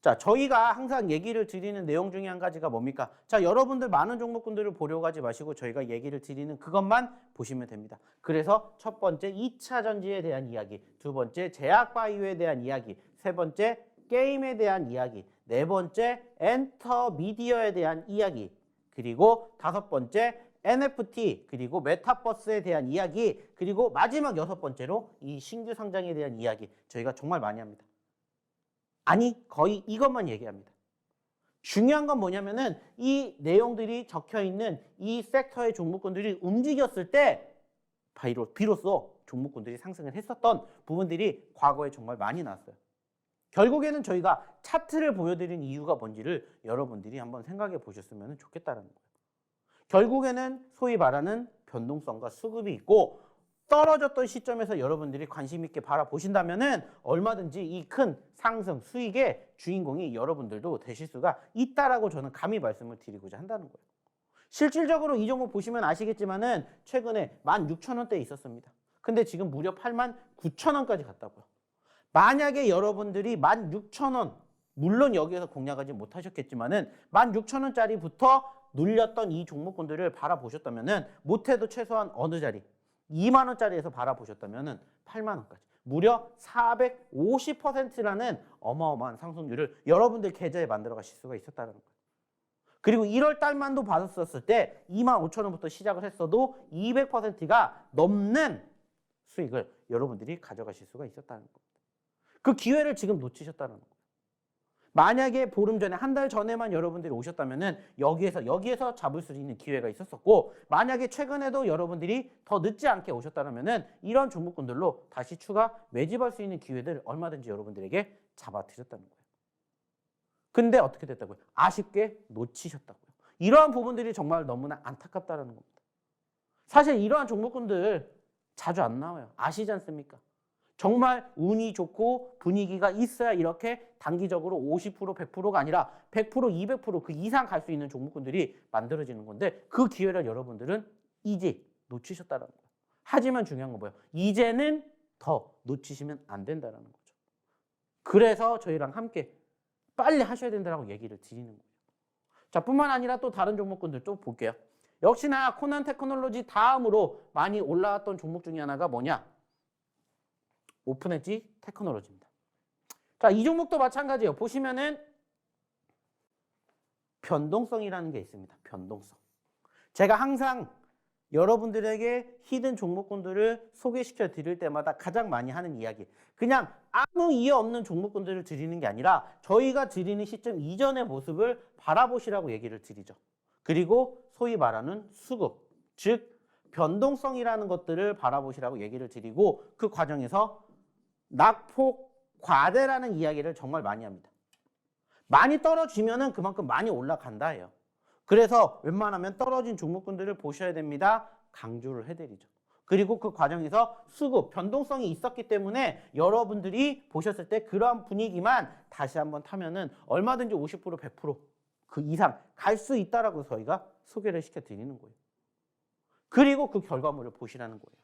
S1: 자, 저희가 항상 얘기를 드리는 내용 중에 한 가지가 뭡니까? 자, 여러분들 많은 종목군들을 보려고 하지 마시고 저희가 얘기를 드리는 그것만 보시면 됩니다. 그래서 첫 번째 2차 전지에 대한 이야기, 두 번째 제약 바이오에 대한 이야기, 세 번째 게임에 대한 이야기, 네 번째 엔터 미디어에 대한 이야기, 그리고 다섯 번째 NFT, 그리고 메타버스에 대한 이야기, 그리고 마지막 여섯 번째로 이 신규 상장에 대한 이야기 저희가 정말 많이 합니다. 아니, 거의 이것만 얘기합니다. 중요한 건 뭐냐면은 이 내용들이 적혀 있는 이 섹터의 종목군들이 움직였을 때 비로소 종목군들이 상승을 했었던 부분들이 과거에 정말 많이 나왔어요. 결국에는 저희가 차트를 보여드린 이유가 뭔지를 여러분들이 한번 생각해 보셨으면 좋겠다는 거예요. 결국에는 소위 말하는 변동성과 수급이 있고 떨어졌던 시점에서 여러분들이 관심 있게 바라보신다면은 얼마든지 이 큰 상승 수익의 주인공이 여러분들도 되실 수가 있다라고 저는 감히 말씀을 드리고자 한다는 거예요. 실질적으로 이 종목 보시면 아시겠지만은 최근에 16,000원대에 있었습니다. 근데 지금 무려 89,000원까지 갔다고요. 만약에 여러분들이 16,000원, 물론 여기에서 공략하지 못하셨겠지만은 16,000원짜리부터 눌렸던 이 종목군들을 바라보셨다면은 못해도 최소한 어느 자리 2만 원짜리에서 바라보셨다면 8만 원까지 무려 450%라는 어마어마한 상승률을 여러분들 계좌에 만들어 가실 수가 있었다는 거예요. 그리고 1월 달만도 받았었을 때 2만 5천 원부터 시작을 했어도 200%가 넘는 수익을 여러분들이 가져가실 수가 있었다는 겁니다. 그 기회를 지금 놓치셨다는 거예요. 만약에 보름 전에 한 달 전에만 여러분들이 오셨다면은 여기에서 잡을 수 있는 기회가 있었었고, 만약에 최근에도 여러분들이 더 늦지 않게 오셨다면은 이런 종목군들로 다시 추가 매집할 수 있는 기회들 얼마든지 여러분들에게 잡아드렸다는 거예요. 근데 어떻게 됐다고요? 아쉽게 놓치셨다고요. 이러한 부분들이 정말 너무나 안타깝다는 겁니다. 사실 이러한 종목군들 자주 안 나와요. 아시지 않습니까? 정말 운이 좋고 분위기가 있어야 이렇게 단기적으로 50%, 100%가 아니라 100%, 200%그 이상 갈 수 있는 종목군들이 만들어지는 건데 그 기회를 여러분들은 이제 놓치셨다는 거예요. 하지만 중요한 건 뭐예요? 이제는 더 놓치시면 안 된다는 거죠. 그래서 저희랑 함께 빨리 하셔야 된다고 얘기를 드리는 거예요. 자, 뿐만 아니라 또 다른 종목군들 또 볼게요. 역시나 코난 테크놀로지 다음으로 많이 올라왔던 종목 중에 하나가 뭐냐? 오픈 엣지 테크놀로지입니다. 자, 이 종목도 마찬가지예요. 보시면은 변동성이라는 게 있습니다. 변동성. 제가 항상 여러분들에게 히든 종목군들을 소개시켜 드릴 때마다 가장 많이 하는 이야기. 그냥 아무 이해 없는 종목군들을 드리는 게 아니라 저희가 드리는 시점 이전의 모습을 바라보시라고 얘기를 드리죠. 그리고 소위 말하는 수급, 즉 변동성이라는 것들을 바라보시라고 얘기를 드리고 그 과정에서 낙폭 과대라는 이야기를 정말 많이 합니다. 많이 떨어지면은 그만큼 많이 올라간다예요. 그래서 웬만하면 떨어진 종목군들을 보셔야 됩니다. 강조를 해드리죠. 그리고 그 과정에서 수급, 변동성이 있었기 때문에 여러분들이 보셨을 때 그러한 분위기만 다시 한번 타면은 얼마든지 50%, 100%그 이상 갈 수 있다라고 저희가 소개를 시켜드리는 거예요. 그리고 그 결과물을 보시라는 거예요.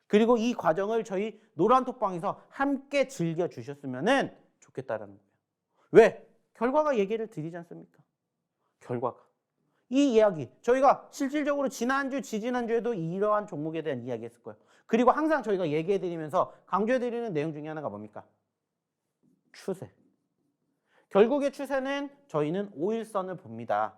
S1: 그리고 이 과정을 저희 노란톡방에서 함께 즐겨주셨으면 좋겠다라는 거예요. 왜? 결과가 얘기를 드리지 않습니까? 결과가. 이 이야기, 저희가 실질적으로 지난주, 지지난주에도 이러한 종목에 대한 이야기 했을 거예요. 그리고 항상 저희가 얘기해드리면서 강조해드리는 내용 중에 하나가 뭡니까? 추세. 결국의 추세는 저희는 5일선을 봅니다.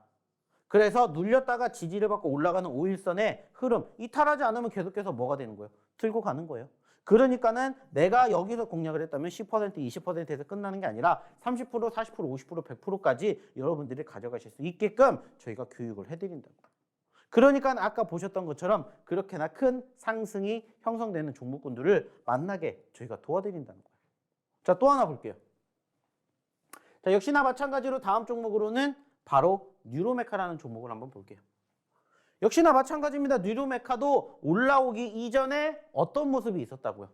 S1: 그래서 눌렸다가 지지를 받고 올라가는 5일선의 흐름, 이탈하지 않으면 계속해서 뭐가 되는 거예요? 들고 가는 거예요. 그러니까는 내가 여기서 공략을 했다면 10%, 20%에서 끝나는 게 아니라 30%, 40%, 50%, 100%까지 여러분들이 가져가실 수 있게끔 저희가 교육을 해드린다고. 그러니까 아까 보셨던 것처럼 그렇게나 큰 상승이 형성되는 종목군들을 만나게 저희가 도와드린다는 거예요. 자, 또 하나 볼게요. 자, 역시나 마찬가지로 다음 종목으로는 바로 뉴로메카라는 종목을 한번 볼게요. 역시나 마찬가지입니다. 뉴로메카도 올라오기 이전에 어떤 모습이 있었다고요?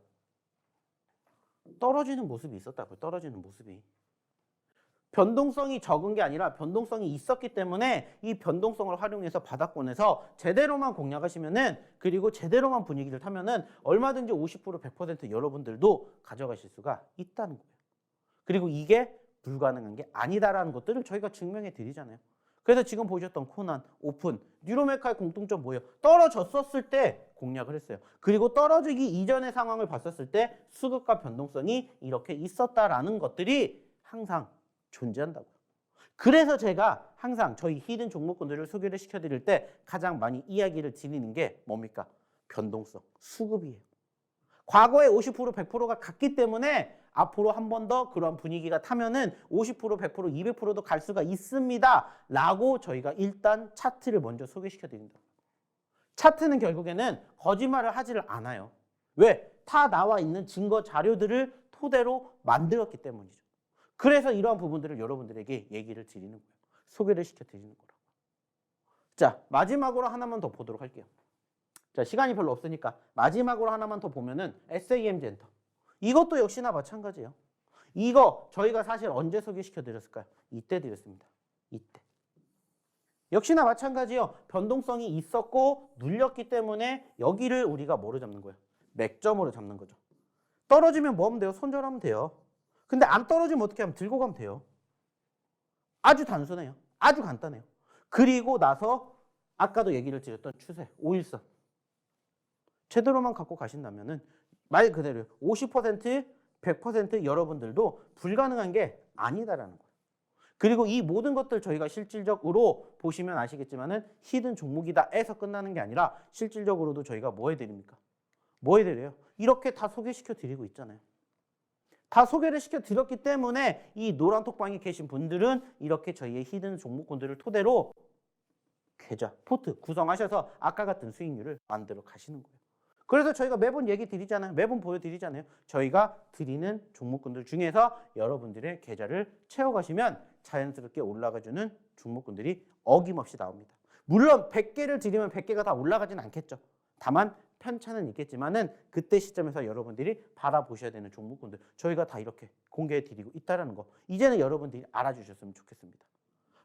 S1: 떨어지는 모습이 있었다고요. 떨어지는 모습이. 변동성이 적은 게 아니라 변동성이 있었기 때문에 이 변동성을 활용해서 바닥권에서 제대로만 공략하시면은 그리고 제대로만 분위기를 타면은 얼마든지 50%, 100% 여러분들도 가져가실 수가 있다는 거예요. 그리고 이게 불가능한 게 아니다라는 것들을 저희가 증명해 드리잖아요. 그래서 지금 보셨던 코난, 오픈, 뉴로메카의 공통점 뭐예요? 떨어졌었을 때 공략을 했어요. 그리고 떨어지기 이전의 상황을 봤었을 때 수급과 변동성이 이렇게 있었다라는 것들이 항상 존재한다고요. 그래서 제가 항상 저희 히든 종목군들을 소개를 시켜드릴 때 가장 많이 이야기를 드리는 게 뭡니까? 변동성, 수급이에요. 과거에 50%, 100%가 갔기 때문에 앞으로 한 번 더 그런 분위기가 타면은 50%, 100%, 200%도 갈 수가 있습니다. 라고 저희가 일단 차트를 먼저 소개시켜 드린다. 차트는 결국에는 거짓말을 하지를 않아요. 왜? 다 나와 있는 증거 자료들을 토대로 만들었기 때문이죠. 그래서 이러한 부분들을 여러분들에게 얘기를 드리는 거예요. 소개를 시켜 드리는 거라고. 자, 마지막으로 하나만 더 보도록 할게요. 자, 시간이 별로 없으니까 마지막으로 하나만 더 보면은 SAM 젠터. 이것도 역시나 마찬가지예요. 이거 저희가 사실 언제 소개시켜 드렸을까요? 이때 드렸습니다. 이때. 역시나 마찬가지예요. 변동성이 있었고 눌렸기 때문에 여기를 우리가 뭐로 잡는 거예요? 맥점으로 잡는 거죠. 떨어지면 뭐 하면 돼요? 손절하면 돼요. 근데 안 떨어지면 어떻게 하면 들고 가면 돼요. 아주 단순해요. 아주 간단해요. 그리고 나서 아까도 얘기를 드렸던 추세, 5일선. 제대로만 갖고 가신다면은 말 그대로 50%, 100% 여러분들도 불가능한 게 아니다라는 거예요. 그리고 이 모든 것들 저희가 실질적으로 보시면 아시겠지만은 히든 종목이다에서 끝나는 게 아니라 실질적으로도 저희가 뭐 해드립니까? 뭐 해드려요? 이렇게 다 소개시켜 드리고 있잖아요. 다 소개를 시켜 드렸기 때문에 이 노란 톡방에 계신 분들은 이렇게 저희의 히든 종목군들을 토대로 계좌, 포트 구성하셔서 아까 같은 수익률을 만들어 가시는 거예요. 그래서 저희가 매번 얘기 드리잖아요. 매번 보여드리잖아요. 저희가 드리는 종목군들 중에서 여러분들의 계좌를 채워가시면 자연스럽게 올라가주는 종목군들이 어김없이 나옵니다. 물론 100개를 드리면 100개가 다 올라가진 않겠죠. 다만 편차는 있겠지만은 그때 시점에서 여러분들이 바라보셔야 되는 종목군들 저희가 다 이렇게 공개해 드리고 있다는 거 이제는 여러분들이 알아주셨으면 좋겠습니다.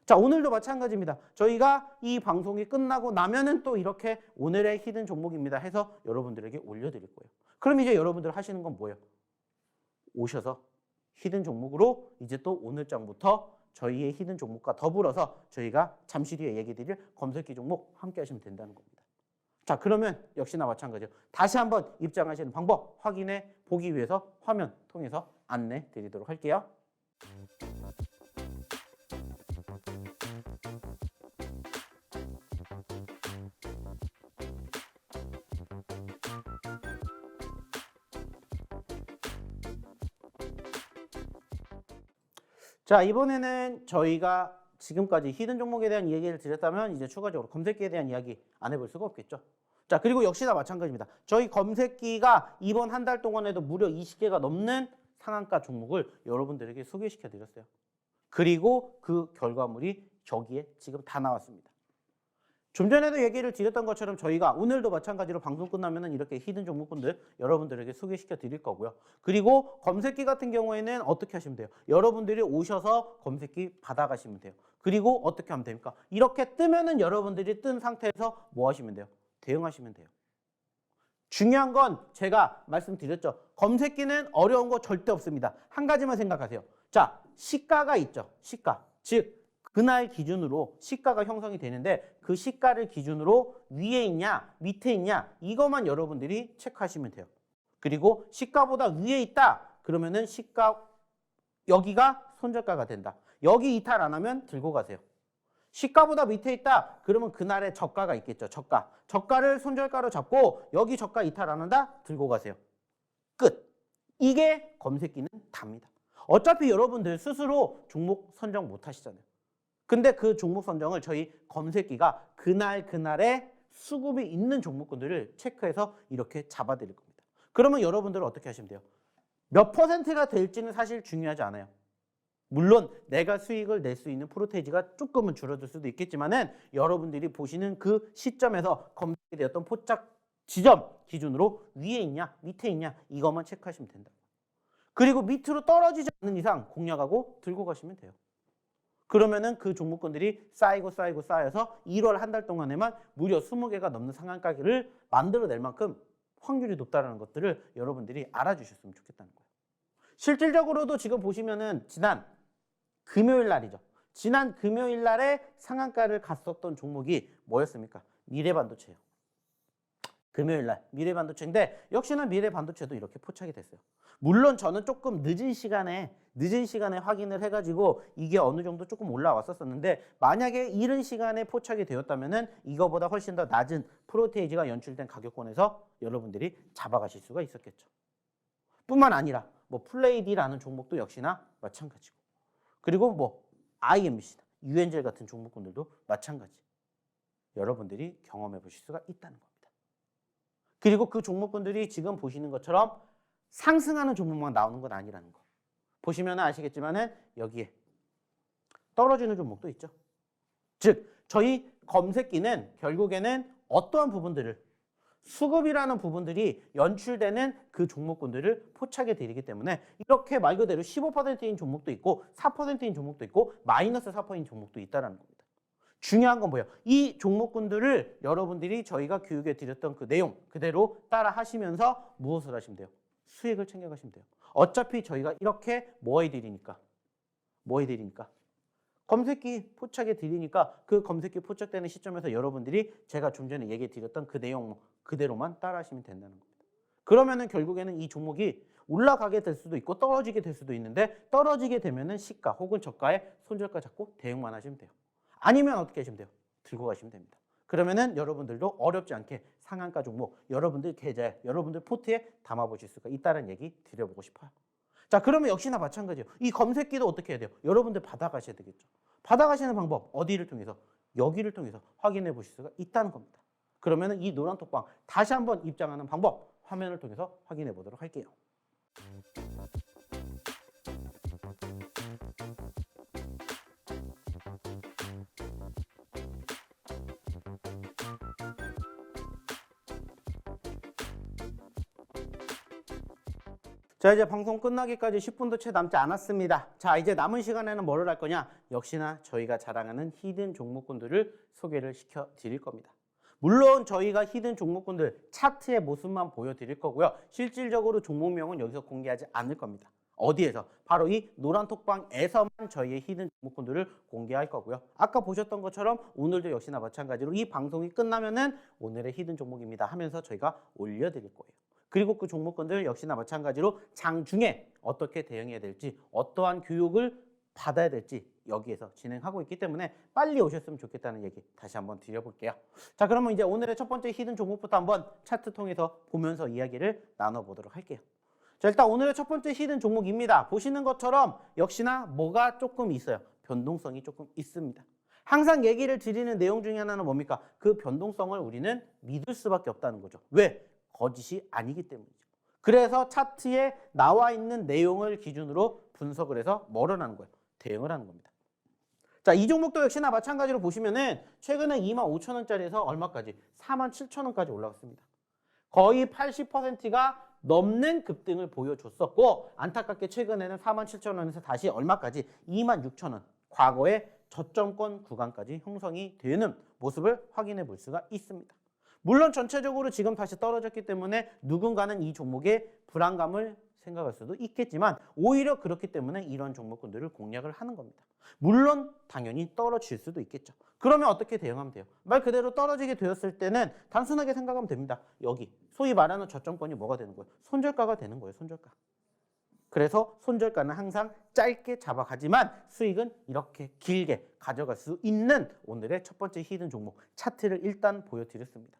S1: 자, 오늘도 마찬가지입니다. 저희가 이 방송이 끝나고 나면은 또 이렇게 오늘의 히든 종목입니다 해서 여러분들에게 올려드릴 거예요. 그럼 이제 여러분들 하시는 건 뭐예요? 오셔서 히든 종목으로 이제 또 오늘 장부터 저희의 히든 종목과 더불어서 저희가 잠시 뒤에 얘기 드릴 검색기 종목 함께 하시면 된다는 겁니다. 자, 그러면 역시나 마찬가지로 다시 한번 입장하시는 방법 확인해 보기 위해서 화면 통해서 안내 드리도록 할게요. 자, 이번에는 저희가 지금까지 히든 종목에 대한 얘기를 드렸다면 이제 추가적으로 검색기에 대한 이야기 안 해볼 수가 없겠죠. 자, 그리고 역시나 마찬가지입니다. 저희 검색기가 이번 한 달 동안에도 무려 20개가 넘는 상한가 종목을 여러분들에게 소개시켜 드렸어요. 그리고 그 결과물이 저기에 지금 다 나왔습니다. 좀 전에도 얘기를 드렸던 것처럼 저희가 오늘도 마찬가지로 방송 끝나면은 이렇게 히든 종목군들 여러분들에게 소개시켜 드릴 거고요. 그리고 검색기 같은 경우에는 어떻게 하시면 돼요? 여러분들이 오셔서 검색기 받아가시면 돼요. 그리고 어떻게 하면 됩니까? 이렇게 뜨면은 여러분들이 뜬 상태에서 뭐 하시면 돼요? 대응하시면 돼요. 중요한 건 제가 말씀드렸죠. 검색기는 어려운 거 절대 없습니다. 한 가지만 생각하세요. 자, 시가가 있죠. 시가. 즉 그날 기준으로 시가가 형성이 되는데 그 시가를 기준으로 위에 있냐 밑에 있냐 이것만 여러분들이 체크하시면 돼요. 그리고 시가보다 위에 있다 그러면은 시가 여기가 손절가가 된다. 여기 이탈 안 하면 들고 가세요. 시가보다 밑에 있다 그러면 그날의 저가가 있겠죠. 저가를 손절가로 잡고 여기 저가 이탈 안 한다 들고 가세요. 끝. 이게 검색기는 답니다. 어차피 여러분들 스스로 종목 선정 못 하시잖아요. 근데 그 종목 선정을 저희 검색기가 그날의 수급이 있는 종목군들을 체크해서 이렇게 잡아드릴 겁니다. 그러면 여러분들은 어떻게 하시면 돼요? 몇 퍼센트가 될지는 사실 중요하지 않아요. 물론 내가 수익을 낼 수 있는 프로테이지가 조금은 줄어들 수도 있겠지만은 여러분들이 보시는 그 시점에서 검색이 되었던 포착 지점 기준으로 위에 있냐 밑에 있냐 이것만 체크하시면 된다. 그리고 밑으로 떨어지지 않는 이상 공략하고 들고 가시면 돼요. 그러면은 그 종목군들이 쌓여서 1월 한 달 동안에만 무려 20개가 넘는 상한가를 만들어낼 만큼 확률이 높다는 것들을 여러분들이 알아주셨으면 좋겠다는 거예요. 실질적으로도 지금 보시면은 지난 금요일 날이죠. 지난 금요일 날에 상한가를 갔었던 종목이 뭐였습니까? 미래반도체예요. 금요일 날 미래반도체인데 역시나 미래반도체도 이렇게 포착이 됐어요. 물론 저는 조금 늦은 시간에 확인을 해가지고 이게 어느 정도 조금 올라왔었는데 만약에 이른 시간에 포착이 되었다면은 이거보다 훨씬 더 낮은 프로테이지가 연출된 가격권에서 여러분들이 잡아가실 수가 있었겠죠. 뿐만 아니라 뭐 플레이디라는 종목도 역시나 마찬가지고 그리고 뭐 IMC나 UN젤 같은 종목군들도 마찬가지. 여러분들이 경험해 보실 수가 있다는 겁니다. 그리고 그 종목군들이 지금 보시는 것처럼 상승하는 종목만 나오는 건 아니라는 거. 보시면 아시겠지만은 여기에 떨어지는 종목도 있죠. 즉 저희 검색기는 결국에는 어떠한 부분들을 수급이라는 부분들이 연출되는 그 종목군들을 포착해 드리기 때문에 이렇게 말 그대로 15%인 종목도 있고 4%인 종목도 있고 마이너스 4%인 종목도 있다는 겁니다. 중요한 건 뭐예요? 이 종목군들을 여러분들이 저희가 교육해 드렸던 그 내용 그대로 따라 하시면서 무엇을 하시면 돼요? 수익을 챙겨가시면 돼요. 어차피 저희가 이렇게 뭐 해드리니까? 검색기 포착해 드리니까 그 검색기 포착되는 시점에서 여러분들이 제가 좀 전에 얘기해 드렸던 그 내용 그대로만 따라 하시면 된다는 겁니다. 그러면은 결국에는 이 종목이 올라가게 될 수도 있고 떨어지게 될 수도 있는데 떨어지게 되면은 시가 혹은 저가에 손절가 잡고 대응만 하시면 돼요. 아니면 어떻게 하시면 돼요? 들고 가시면 됩니다. 그러면은 여러분들도 어렵지 않게 상한가 종목 여러분들 계좌에 여러분들 포트에 담아보실 수가 있다는 얘기 드려보고 싶어요. 자, 그러면 역시나 마찬가지예요. 이 검색기도 어떻게 해야 돼요? 여러분들 받아가셔야 되겠죠. 받아가시는 방법 어디를 통해서? 여기를 통해서 확인해 보실 수가 있다는 겁니다. 그러면은 이 노란 톡방 다시 한번 입장하는 방법 화면을 통해서 확인해 보도록 할게요. 자, 이제 방송 끝나기까지 10분도 채 남지 않았습니다. 자, 이제 남은 시간에는 뭐를 할 거냐? 역시나 저희가 자랑하는 히든 종목군들을 소개를 시켜 드릴 겁니다. 물론 저희가 히든 종목군들 차트의 모습만 보여드릴 거고요. 실질적으로 종목명은 여기서 공개하지 않을 겁니다. 어디에서? 바로 이 노란 톡방에서만 저희의 히든 종목군들을 공개할 거고요. 아까 보셨던 것처럼 오늘도 역시나 마찬가지로 이 방송이 끝나면은 오늘의 히든 종목입니다 하면서 저희가 올려드릴 거예요. 그리고 그 종목군들 역시나 마찬가지로 장중에 어떻게 대응해야 될지, 어떠한 교육을 받아야 될지 여기에서 진행하고 있기 때문에 빨리 오셨으면 좋겠다는 얘기 다시 한번 드려볼게요. 자, 그러면 이제 오늘의 첫 번째 히든 종목부터 한번 차트 통해서 보면서 이야기를 나눠보도록 할게요. 자, 일단 오늘의 첫 번째 히든 종목입니다. 보시는 것처럼 역시나 뭐가 조금 있어요. 변동성이 조금 있습니다. 항상 얘기를 드리는 내용 중에 하나는 뭡니까? 그 변동성을 우리는 믿을 수밖에 없다는 거죠. 왜? 거짓이 아니기 때문이죠. 그래서 차트에 나와 있는 내용을 기준으로 분석을 해서 뭐를 하는 거예요? 대응을 하는 겁니다. 자, 이 종목도 역시나 마찬가지로 보시면은 최근에 25,000원짜리에서 얼마까지? 47,000원까지 올라갔습니다. 거의 80%가 넘는 급등을 보여줬었고, 안타깝게 최근에는 47,000원에서 다시 얼마까지? 26,000원. 과거의 저점권 구간까지 형성이 되는 모습을 확인해 볼 수가 있습니다. 물론 전체적으로 지금 다시 떨어졌기 때문에 누군가는 이 종목의 불안감을 생각할 수도 있겠지만 오히려 그렇기 때문에 이런 종목군들을 공략을 하는 겁니다. 물론 당연히 떨어질 수도 있겠죠. 그러면 어떻게 대응하면 돼요? 말 그대로 떨어지게 되었을 때는 단순하게 생각하면 됩니다. 여기 소위 말하는 저점권이 뭐가 되는 거예요? 손절가가 되는 거예요. 손절가. 그래서 손절가는 항상 짧게 잡아가지만 수익은 이렇게 길게 가져갈 수 있는 오늘의 첫 번째 히든 종목 차트를 일단 보여드렸습니다.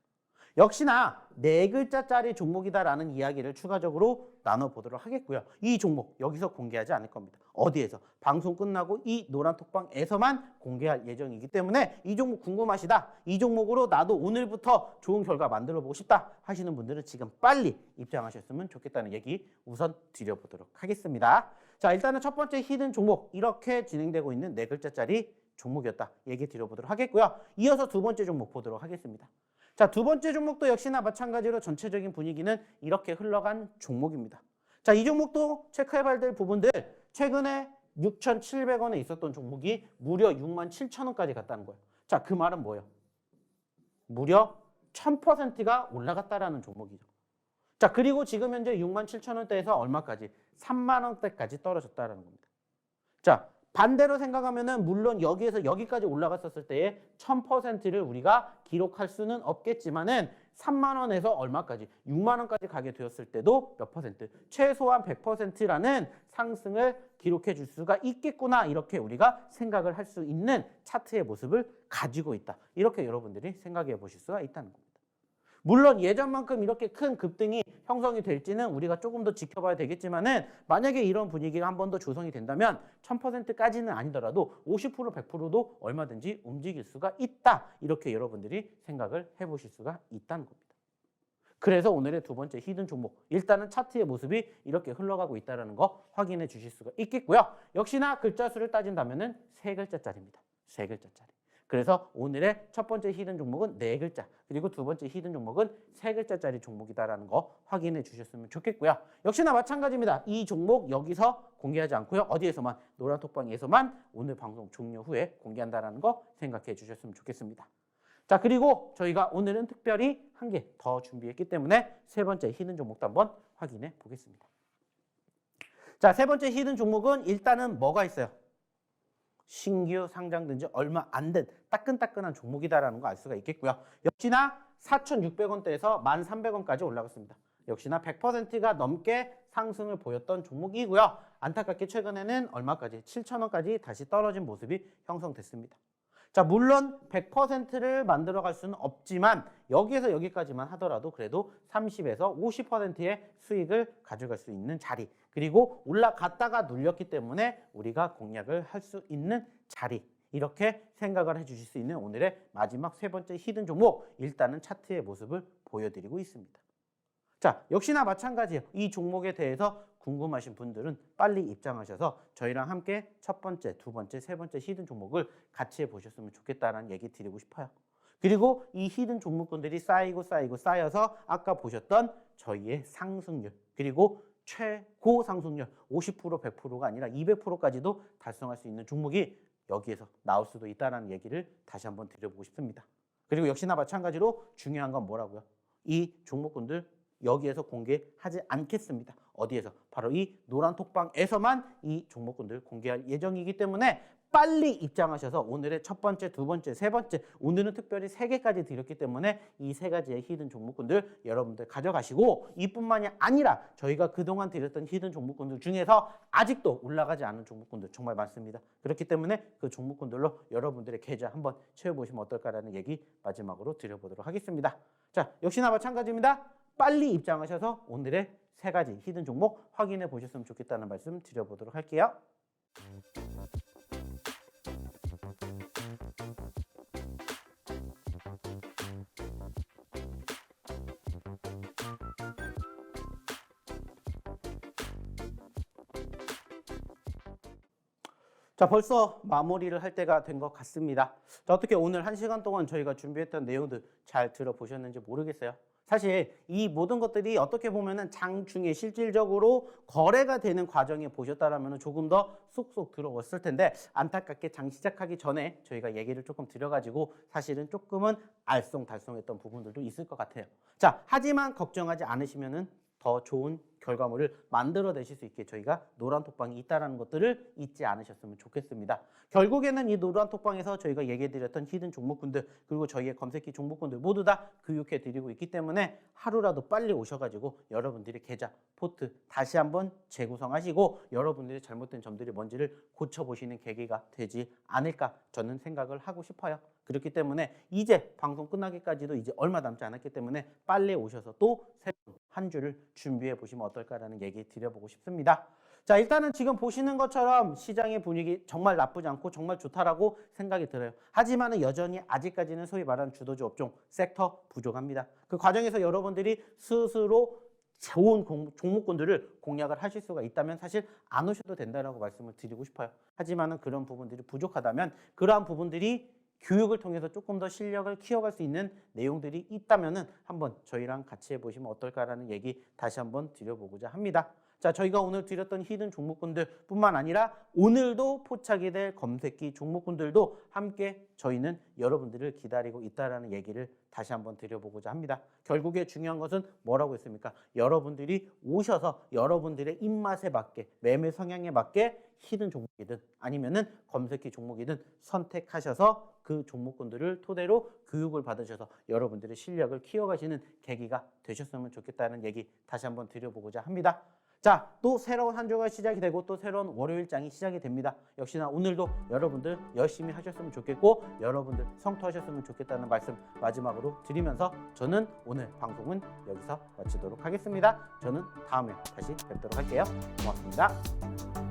S1: 역시나 4글자짜리 종목이다라는 이야기를 추가적으로 나눠보도록 하겠고요. 이 종목 여기서 공개하지 않을 겁니다. 어디에서? 방송 끝나고 이 노란 톡방에서만 공개할 예정이기 때문에 이 종목 궁금하시다. 이 종목으로 나도 오늘부터 좋은 결과 만들어보고 싶다 하시는 분들은 지금 빨리 입장하셨으면 좋겠다는 얘기 우선 드려보도록 하겠습니다. 자, 일단은 첫 번째 히든 종목 이렇게 진행되고 있는 4글자짜리 종목이었다. 얘기 드려보도록 하겠고요. 이어서 두 번째 종목 보도록 하겠습니다. 자, 두 번째 종목도 역시나 마찬가지로 전체적인 분위기는 이렇게 흘러간 종목입니다. 자, 이 종목도 체크해봐야 될 부분들 최근에 6,700원에 있었던 종목이 무려 67,000원까지 갔다는 거예요. 자, 그 말은 뭐예요? 무려 1000%가 올라갔다라는 종목이죠. 자, 그리고 지금 현재 67,000원대에서 얼마까지? 3만원대까지 떨어졌다라는 겁니다. 자, 반대로 생각하면은 물론 여기에서 여기까지 올라갔었을 때에 1000%를 우리가 기록할 수는 없겠지만은 3만 원에서 얼마까지? 6만 원까지 가게 되었을 때도 몇 퍼센트? 최소한 100%라는 상승을 기록해 줄 수가 있겠구나. 이렇게 우리가 생각을 할 수 있는 차트의 모습을 가지고 있다. 이렇게 여러분들이 생각해 보실 수가 있다는 겁니다. 물론 예전만큼 이렇게 큰 급등이 형성이 될지는 우리가 조금 더 지켜봐야 되겠지만은 만약에 이런 분위기가 한 번 더 조성이 된다면 1000%까지는 아니더라도 50% 100%도 얼마든지 움직일 수가 있다. 이렇게 여러분들이 생각을 해보실 수가 있다는 겁니다. 그래서 오늘의 두 번째 히든 종목 일단은 차트의 모습이 이렇게 흘러가고 있다는 거 확인해 주실 수가 있겠고요. 역시나 글자 수를 따진다면은 3글자짜리입니다. 3글자짜리. 그래서 오늘의 첫 번째 히든 종목은 4글자, 그리고 두 번째 히든 종목은 3글자짜리 종목이다라는 거 확인해 주셨으면 좋겠고요. 역시나 마찬가지입니다. 이 종목 여기서 공개하지 않고요. 어디에서만? 노란톡방에서만 오늘 방송 종료 후에 공개한다라는 거 생각해 주셨으면 좋겠습니다. 자, 그리고 저희가 오늘은 특별히 한 개 더 준비했기 때문에 세 번째 히든 종목도 한번 확인해 보겠습니다. 자, 세 번째 히든 종목은 일단은 뭐가 있어요? 신규 상장된 지 얼마 안 된 따끈따끈한 종목이다라는 거 알 수가 있겠고요. 역시나 4,600원대에서 1,300원까지 올라갔습니다. 역시나 100%가 넘게 상승을 보였던 종목이고요. 안타깝게 최근에는 얼마까지? 7,000원까지 다시 떨어진 모습이 형성됐습니다. 자, 물론 100%를 만들어갈 수는 없지만 여기에서 여기까지만 하더라도 그래도 30에서 50%의 수익을 가져갈 수 있는 자리, 그리고 올라갔다가 눌렸기 때문에 우리가 공략을 할 수 있는 자리, 이렇게 생각을 해주실 수 있는 오늘의 마지막 세 번째 히든 종목, 일단은 차트의 모습을 보여드리고 있습니다. 자, 역시나 마찬가지예요. 이 종목에 대해서 궁금하신 분들은 빨리 입장하셔서 저희랑 함께 첫 번째, 두 번째, 세 번째 히든 종목을 같이 해보셨으면 좋겠다는 얘기 드리고 싶어요. 그리고 이 히든 종목군들이 쌓이고 쌓여서 아까 보셨던 저희의 상승률, 그리고 최고 상승률 50% 100%가 아니라 200%까지도 달성할 수 있는 종목이 여기에서 나올 수도 있다는 얘기를 다시 한번 드려보고 싶습니다. 그리고 역시나 마찬가지로 중요한 건 뭐라고요? 이 종목군들 여기에서 공개하지 않겠습니다. 어디에서? 바로 이 노란톡방에서만 이 종목군들 공개할 예정이기 때문에 빨리 입장하셔서 오늘의 첫 번째, 두 번째, 세 번째, 오늘은 특별히 3개까지 드렸기 때문에 이 3가지의 히든 종목군들 여러분들 가져가시고 이뿐만이 아니라 저희가 그동안 드렸던 히든 종목군들 중에서 아직도 올라가지 않은 종목군들 정말 많습니다. 그렇기 때문에 그 종목군들로 여러분들의 계좌 한번 채워보시면 어떨까라는 얘기 마지막으로 드려보도록 하겠습니다. 자, 역시나 마찬가지입니다. 빨리 입장하셔서 오늘의 3가지 히든 종목 확인해 보셨으면 좋겠다는 말씀 드려보도록 할게요. 자, 벌써 마무리를 할 때가 된 것 같습니다. 자, 어떻게 오늘 1시간 동안 저희가 준비했던 내용들 잘 들어보셨는지 모르겠어요. 사실 이 모든 것들이 어떻게 보면은 장중에 실질적으로 거래가 되는 과정에 보셨다라면 조금 더 쏙쏙 들어왔을 텐데 안타깝게 장 시작하기 전에 저희가 얘기를 조금 드려가지고 사실은 조금은 알쏭달쏭했던 부분들도 있을 것 같아요. 자, 하지만 걱정하지 않으시면은 더 좋은 결과물을 만들어내실 수 있게 저희가 노란톡방이 있다는 것들을 잊지 않으셨으면 좋겠습니다. 결국에는 이 노란톡방에서 저희가 얘기해드렸던 히든 종목군들 그리고 저희의 검색기 종목군들 모두 다 교육해드리고 있기 때문에 하루라도 빨리 오셔가지고 여러분들의 계좌, 포트 다시 한번 재구성하시고 여러분들의 잘못된 점들이 뭔지를 고쳐보시는 계기가 되지 않을까 저는 생각을 하고 싶어요. 그렇기 때문에 이제 방송 끝나기까지도 이제 얼마 남지 않았기 때문에 빨리 오셔서 또 새로운 한 주를 준비해 보시면 어떨까라는 얘기 드려보고 싶습니다. 자, 일단은 지금 보시는 것처럼 시장의 분위기 정말 나쁘지 않고 정말 좋다라고 생각이 들어요. 하지만은 여전히 아직까지는 소위 말하는 주도주 업종, 섹터 부족합니다. 그 과정에서 여러분들이 스스로 좋은 종목군들을 공략을 하실 수가 있다면 사실 안 오셔도 된다라고 말씀을 드리고 싶어요. 하지만은 그런 부분들이 부족하다면 그러한 부분들이 교육을 통해서 조금 더 실력을 키워갈 수 있는 내용들이 있다면은 한번 저희랑 같이 해보시면 어떨까라는 얘기 다시 한번 드려보고자 합니다. 자, 저희가 오늘 드렸던 히든 종목군들 뿐만 아니라 오늘도 포착이 될 검색기 종목군들도 함께 저희는 여러분들을 기다리고 있다라는 얘기를 다시 한번 드려보고자 합니다. 결국에 중요한 것은 뭐라고 했습니까? 여러분들이 오셔서 여러분들의 입맛에 맞게 매매 성향에 맞게 히든 종목이든 아니면은 검색기 종목이든 선택하셔서 그 종목군들을 토대로 교육을 받으셔서 여러분들의 실력을 키워가시는 계기가 되셨으면 좋겠다는 얘기 다시 한번 드려보고자 합니다. 자, 또 새로운 한 주가 시작이 되고 또 새로운 월요일장이 시작이 됩니다. 역시나 오늘도 여러분들 열심히 하셨으면 좋겠고 여러분들 성투하셨으면 좋겠다는 말씀 마지막으로 드리면서 저는 오늘 방송은 여기서 마치도록 하겠습니다. 저는 다음에 다시 뵙도록 할게요. 고맙습니다.